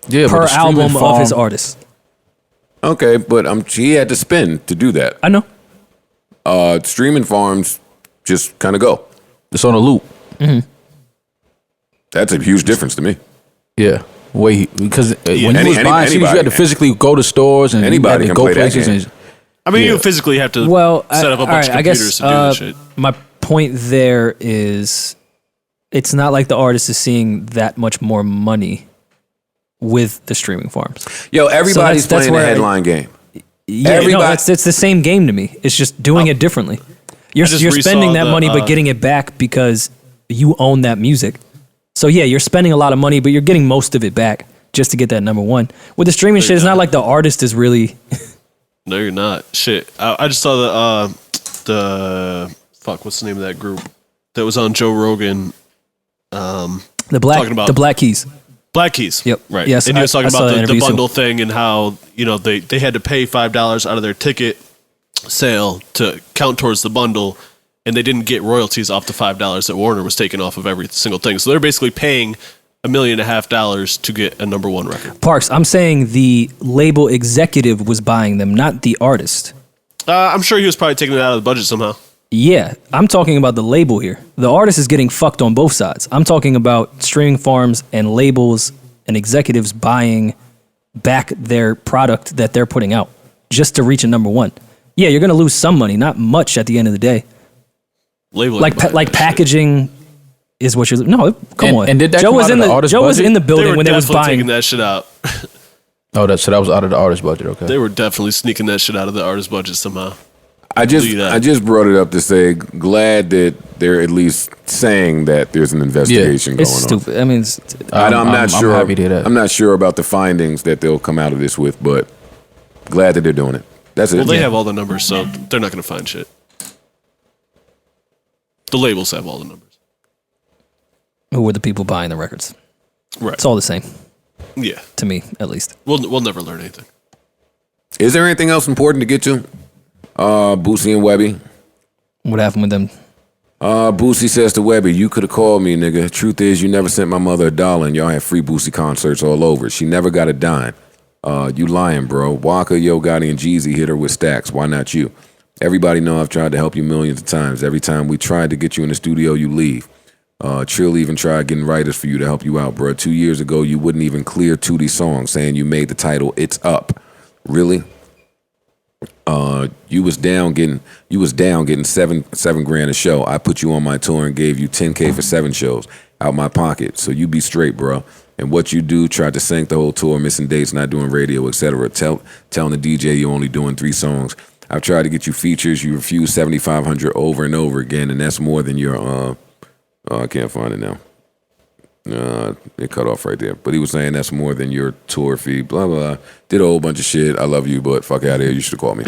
Yeah, per but the streaming album farm, of his artist. Okay, but he had to spend to do that. I know. Streaming farms just kind of go. It's on a loop. Mm-hmm. That's a huge difference to me. Yeah. Because when you was buying CDs, you had to physically go to stores and anybody you had to can go play that places. game. And, I mean, you physically have to set up a bunch of computers to do that shit. My point there is, it's not like the artist is seeing that much more money with the streaming farms. Yo, everybody's that's playing the where headline game. Yeah, no, it's the same game to me. It's just doing it differently. You're spending that money, but getting it back because you own that music. So yeah, you're spending a lot of money, but you're getting most of it back just to get that number one. With the streaming shit, it's not like the artist is really. No, you're not. Shit, I just saw the what's the name of that group that was on Joe Rogan? The Black Keys. Black Keys. Yep. Right. Yes. And he was talking about the bundle too. thing and how, they had to pay $5 out of their ticket sale to count towards the bundle, and they didn't get royalties off the $5 that Warner was taking off of every single thing. So they're basically paying $1.5 million to get a number one record. Parks, I'm saying the label executive was buying them, not the artist. I'm sure he was probably taking it out of the budget somehow. Yeah, I'm talking about the label here. The artist is getting fucked on both sides. I'm talking about streaming farms and labels and executives buying back their product that they're putting out just to reach a number one. Yeah, you're going to lose some money, not much at the end of the day. Labeling like packaging is what you're. No, come on. And did that Joe come was out in of the artist Joe was budget? in the building when they was definitely buying taking that shit out. so that was out of the artist budget. Okay. They were definitely sneaking that shit out of the artist budget somehow. I just brought it up to say, glad that they're at least saying that there's an investigation going on. It's stupid. I mean, I'm not sure. I'm happy to hear that. I'm not sure about the findings that they'll come out of this with, but glad that they're doing it. That's it. Well, they have all the numbers, so they're not going to find shit. The labels have all the numbers. who were the people buying the records? Right. It's all the same. Yeah. To me, at least. We'll never learn anything. Is there anything else important to get to? Boosie and Webby. What happened with them? Boosie says to Webby, you could have called me, nigga. Truth is, you never sent my mother $1 and y'all had free Boosie concerts all over. She never got a dime. You lying, bro. Waka, Yo Gotti, and Jeezy hit her with stacks. Why not you? Everybody know I've tried to help you millions of times. Every time we tried to get you in the studio, you leave. Trill even tried getting writers for you to help you out, bro. 2 years ago, you wouldn't even clear Tootie's song, saying you made the title "It's Up." Really? You was down getting seven grand a show. I put you on my tour and gave you $10K for 7 shows out my pocket. So you be straight, bro. And what you do, tried to sink the whole tour, missing dates, not doing radio, etc. Telling the DJ you're only doing 3 songs. I've tried to get you features. You refused 7,500 over and over again, and that's more than your. I can't find it now. It cut off right there. But he was saying that's more than your tour fee. Blah blah. Did a whole bunch of shit. I love you, but fuck out of here. You should have called me.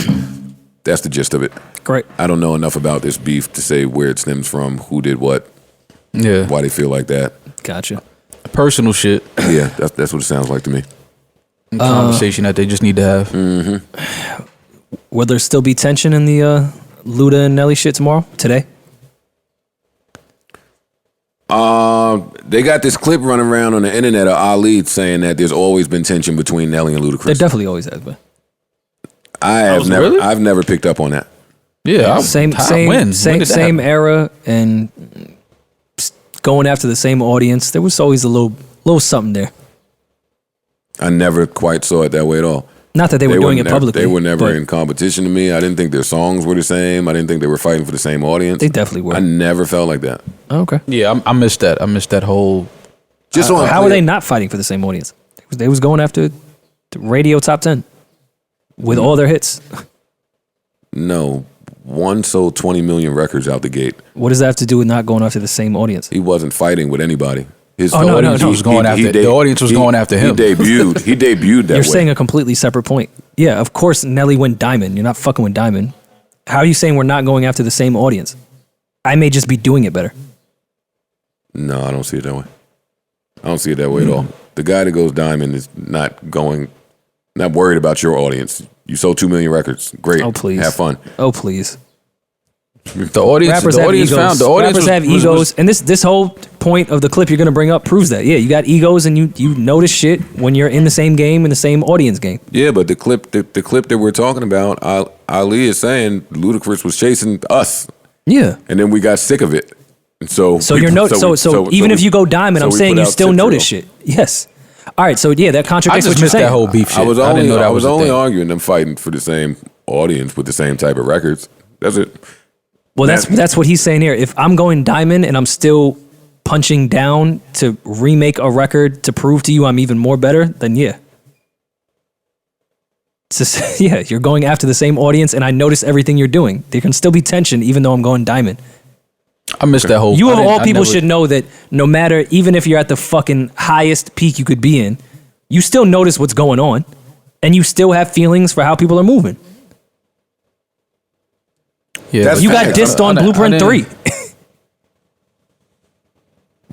That's the gist of it. Great. I don't know enough about this beef to say where it stems from, who did what, why they feel like that. Gotcha. Personal shit. Yeah, that's what it sounds like to me. Conversation that they just need to have. Mm-hmm. Will there still be tension in the Luda and Nelly shit today? They got this clip running around on the internet of Ali saying that there's always been tension between Nelly and Ludacris. There definitely always has been. I've never picked up on that. Yeah, same era and going after the same audience. There was always a little something there. I never quite saw it that way at all. Not that they were doing it publicly. They were never in competition to me. I didn't think their songs were the same. I didn't think they were fighting for the same audience. They definitely were. I never felt like that. Oh, okay. Yeah, I missed that. I missed that whole. How are they not fighting for the same audience? They was going after the radio top 10 with all their hits. No, one sold 20 million records out the gate. What does that have to do with not going after the same audience? He wasn't fighting with anybody. The audience was going after. The audience was going after him. He debuted that You're way. saying a completely separate point. Yeah, of course Nelly went diamond. You're not fucking with diamond. How are you saying we're not going after the same audience? I may just be doing it better. No, I don't see it that way. I don't see it that way at all. The guy that goes diamond is not worried about your audience. You sold 2 million records. Great. Oh, please. Have fun. Oh, please. The audience, Rappers the have audience egos. found the audience Rappers have egos, and this whole point of the clip you're gonna bring up proves that. Yeah, you got egos, and you notice shit when you're in the same game, in the same audience game. Yeah, but the clip that we're talking about, Ali is saying Ludacris was chasing us. Yeah, and then we got sick of it. And so even if you go diamond, I'm saying you still notice shit. Yes. All right, so yeah, that contradicts what you're saying. That whole beef shit. I was only arguing them fighting for the same audience with the same type of records. That's it. Well, that's what he's saying here. If I'm going diamond and I'm still punching down to remake a record to prove to you I'm even more better, then yeah. It's just, yeah, you're going after the same audience and I notice everything you're doing. There can still be tension even though I'm going diamond. I missed that whole. You of all people should know that no matter, even if you're at the fucking highest peak you could be in, you still notice what's going on and you still have feelings for how people are moving. Yeah, you got dissed on Blueprint 3.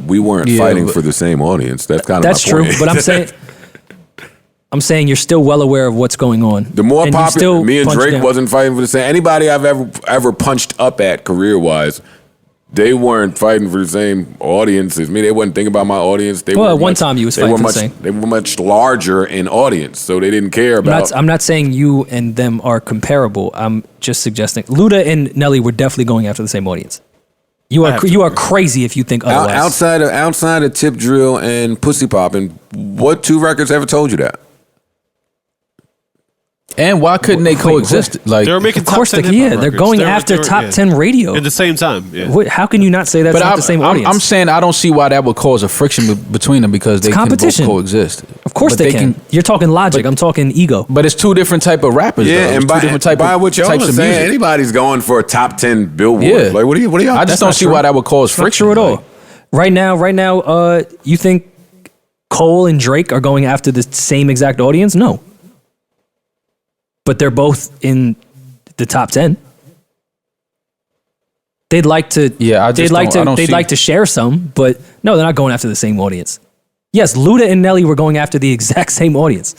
We weren't fighting for the same audience. That's kind of that's my point. True. But I'm saying you're still well aware of what's going on. The more popular, me and Drake wasn't fighting for the same. Anybody I've ever punched up at career wise, they weren't fighting for the same audience as me. They wasn't thinking about my audience. At one time you was fighting for the same. They were much larger in audience, so they didn't care about. I'm not saying you and them are comparable. I'm just suggesting Luda and Nelly were definitely going after the same audience. You are crazy if you think otherwise. Outside of Tip Drill and Pussy Poppin', what two records ever told you that? And why couldn't they coexist? Like, they were making of course, top 10 they're going after top 10 radio at the same time. Yeah. How can you not say that's not the same audience? I'm saying I don't see why that would cause a friction between them because they can both coexist. Of course they can. You're talking logic. I'm talking ego. But it's two different type of rappers. Yeah, and by what y'all are saying, anybody's going for a top 10 Billboard. Yeah. Like, what are y'all? I just don't see why that would cause friction at all. Right now, you think Cole and Drake are going after the same exact audience? No. But they're both in the top 10. They'd like to. Yeah, they'd like to share some, but no, they're not going after the same audience. Yes, Luda and Nelly were going after the exact same audience.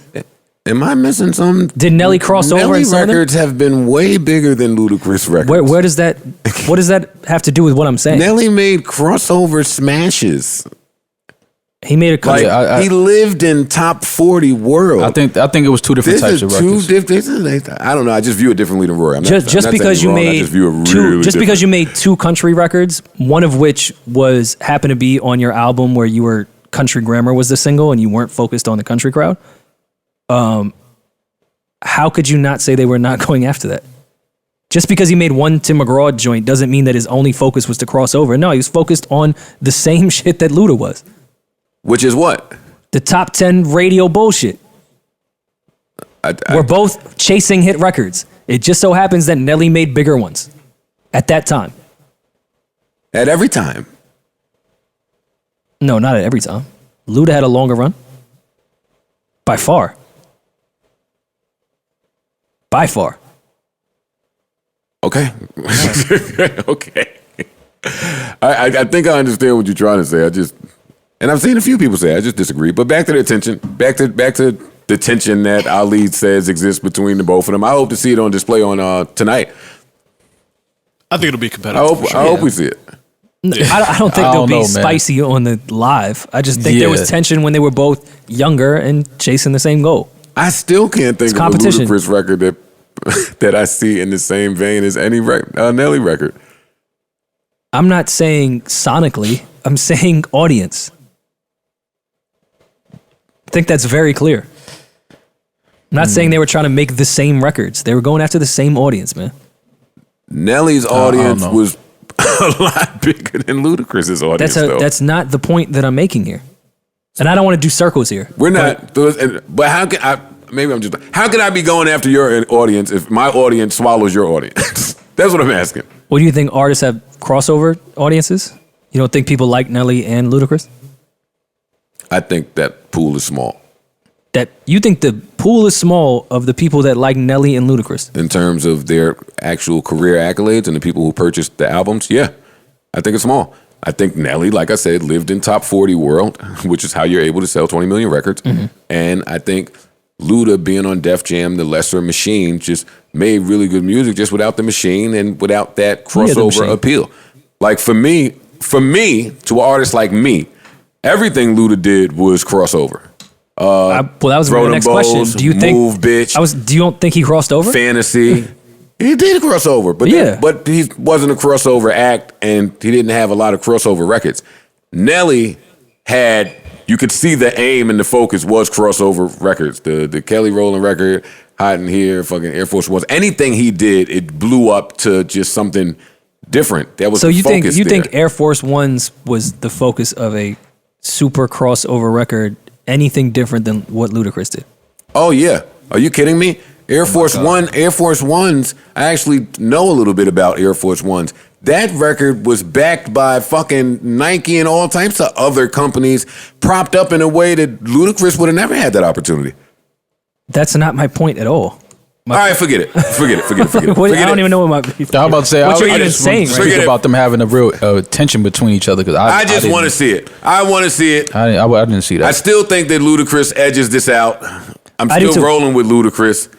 Am I missing something? Did Nelly cross over? Nelly records have been way bigger than Ludacris records. Where does that? What does that have to do with what I'm saying? Nelly made crossover smashes. He made a country. He lived in top 40 world. I think it was two different types of records. I don't know. I just view it differently than Rory. Just because you made two country records, one of which happened to be on your album where you were Country Grammar was the single and you weren't focused on the country crowd. How could you not say they were not going after that? Just because he made one Tim McGraw joint doesn't mean that his only focus was to cross over. No, he was focused on the same shit that Luda was. Which is what? The top 10 radio bullshit. We're both chasing hit records. It just so happens that Nelly made bigger ones at that time. At every time? No, not at every time. Luda had a longer run. By far. By far. Okay. Okay. I think I understand what you're trying to say. And I've seen a few people say I just disagree. But back to the tension. Back to the tension that Ali says exists between the both of them. I hope to see it on display on tonight. I think it'll be competitive. I hope we see it. I don't think they'll be spicy on the live. I just think there was tension when they were both younger and chasing the same goal. I still can't think of a Ludacris record that I see in the same vein as any Nelly record. I'm not saying sonically. I'm saying audience. I think that's very clear. I'm not saying they were trying to make the same records. They were going after the same audience, man. Nelly's audience was a lot bigger than Ludacris's audience, That's not the point that I'm making here. And I don't want to do circles here. We're not. But how can I? Maybe I'm just. How can I be going after your audience if my audience swallows your audience? That's what I'm asking. Well, do you think artists have crossover audiences? You don't think people like Nelly and Ludacris? I think that pool is small. That you think the pool is small of the people that like Nelly and Ludacris? In terms of their actual career accolades and the people who purchased the albums, yeah. I think it's small. I think Nelly, like I said, lived in top 40 world, which is how you're able to sell 20 million records. Mm-hmm. And I think Luda being on Def Jam, the lesser machine, just made really good music just without the machine and without that crossover appeal. Like for me, to an artist like me, everything Luda did was crossover. Well, that was my next question. Do you think Move, bitch? Do you don't think he crossed over? Fantasy. He did cross over, but but he wasn't a crossover act, and he didn't have a lot of crossover records. Nelly had, you could see the aim and the focus was crossover records. The Kelly Rowland record, Hot in Here, fucking Air Force Ones. Anything he did, it blew up to just something different. That was so the you focus think Air Force Ones was the focus of a super crossover record? Anything different than what Ludacris did? Oh yeah, are you kidding me? Air Force Ones, I actually know a little bit about Air Force Ones. That record was backed by fucking Nike and all types of other companies, propped up in a way that Ludacris would have never had that opportunity. That's not my point at all. All right, forget it. I don't even know what my... I'm about to say, what you're even saying, right? Speak about them having a real tension between each other. Because I just want to see it. I want to see it. I didn't see that. I still think that Ludacris edges this out. I'm still rolling with Ludacris.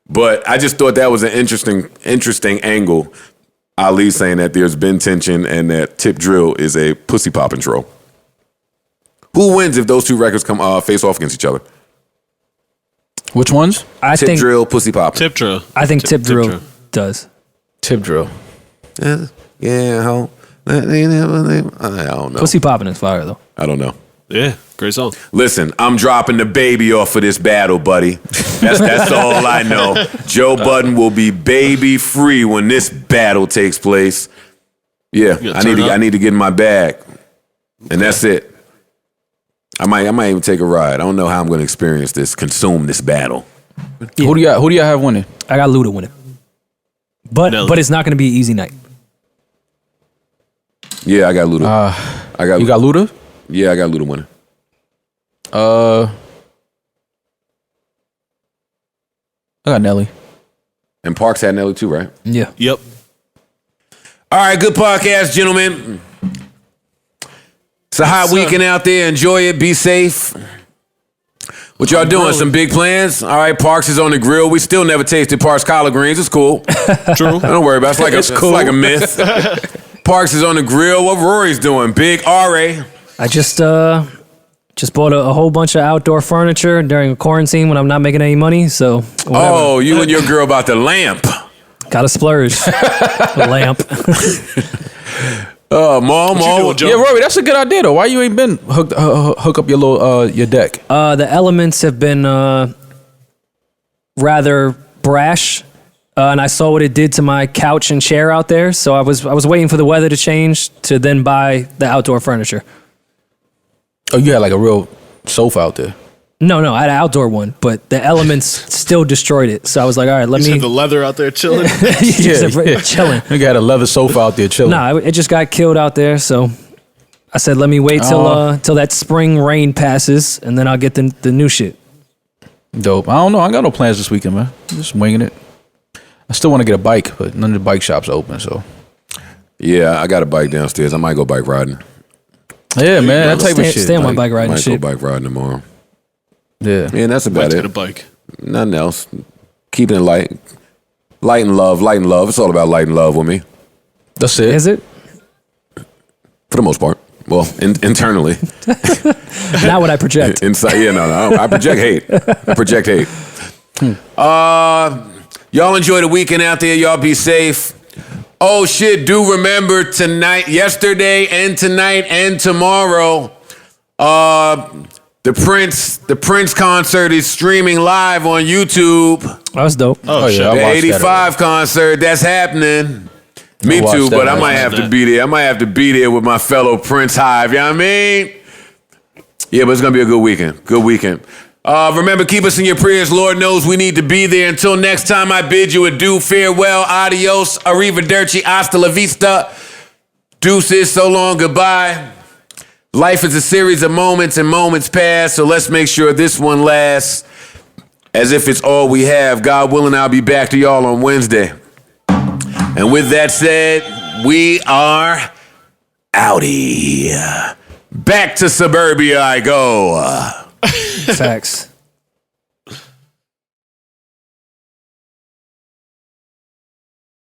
But I just thought that was an interesting angle. Ali saying that there's been tension and that Tip Drill is a pussy popping troll. Who wins if those two records come face off against each other? Which ones? Tip Drill, pussy popping. Tip Drill. I think Tip Drill does. Tip Drill. Yeah, I don't know. Pussy popping is fire though. I don't know. Yeah, great song. Listen, I'm dropping the baby off of this battle, buddy. That's all I know. Joe Budden will be baby free when this battle takes place. Yeah, I need to get in my bag, and that's it. I might even take a ride. I don't know how I'm going to experience this, consume this battle. Yeah. Who do y'all have winning? I got Luda winning, but it's not going to be an easy night. Yeah, I got Luda. You got Luda? Yeah, I got Luda winning. I got Nelly. And Parks had Nelly too, right? Yeah. Yep. All right, good podcast, gentlemen. It's a hot weekend out there. Enjoy it. Be safe. What y'all doing? Some big plans? All right, Parks is on the grill. We still never tasted Parks collard greens. It's cool. True. Don't worry about it. It's like a myth. Parks is on the grill. What Rory's doing? Big R.A. I just bought a whole bunch of outdoor furniture during quarantine when I'm not making any money. So whatever. Oh, you and your girl about the lamp. Gotta splurge. The lamp. Mom. Yeah, Rory, that's a good idea though. Why you ain't been hook up your little your deck? The elements have been rather brash, and I saw what it did to my couch and chair out there. So I was waiting for the weather to change to then buy the outdoor furniture. Oh, you had like a real sofa out there. No, I had an outdoor one, but the elements still destroyed it. So I was like, all right, let me. The leather out there chilling. Chilling. You had a leather sofa out there chilling. Nah, it just got killed out there. So I said, let me wait till that spring rain passes, and then I'll get the new shit. Dope. I don't know. I got no plans this weekend, man. Just winging it. I still want to get a bike, but none of the bike shops are open. So yeah, I got a bike downstairs. I might go bike riding. Yeah, man, that type of shit. Stay on my bike riding. Might go bike riding tomorrow. Yeah, that's about it. Get a bike. Nothing else. Keeping it light and love. It's all about light and love with me. That's it. Is it? For the most part. Well, internally. Not what I project. Inside, no. I project hate. Y'all enjoy the weekend out there. Y'all be safe. Oh shit! Do remember tonight, yesterday, and tonight, and tomorrow. The Prince concert is streaming live on YouTube. That was dope. Oh, shit. I The watched that 85 concert, that's happening. Me I watched too, that. but I I might have to be there. I might have to be there with my fellow Prince Hive. You know what I mean? Yeah, but it's going to be a good weekend. Good weekend. Remember, keep us in your prayers. Lord knows we need to be there. Until next time, I bid you adieu, farewell, adios, arrivederci, hasta la vista. Deuces, so long, goodbye. Life is a series of moments and moments pass, so let's make sure this one lasts as if it's all we have. God willing, I'll be back to y'all on Wednesday. And with that said, we are outie. Back to suburbia I go. Facts.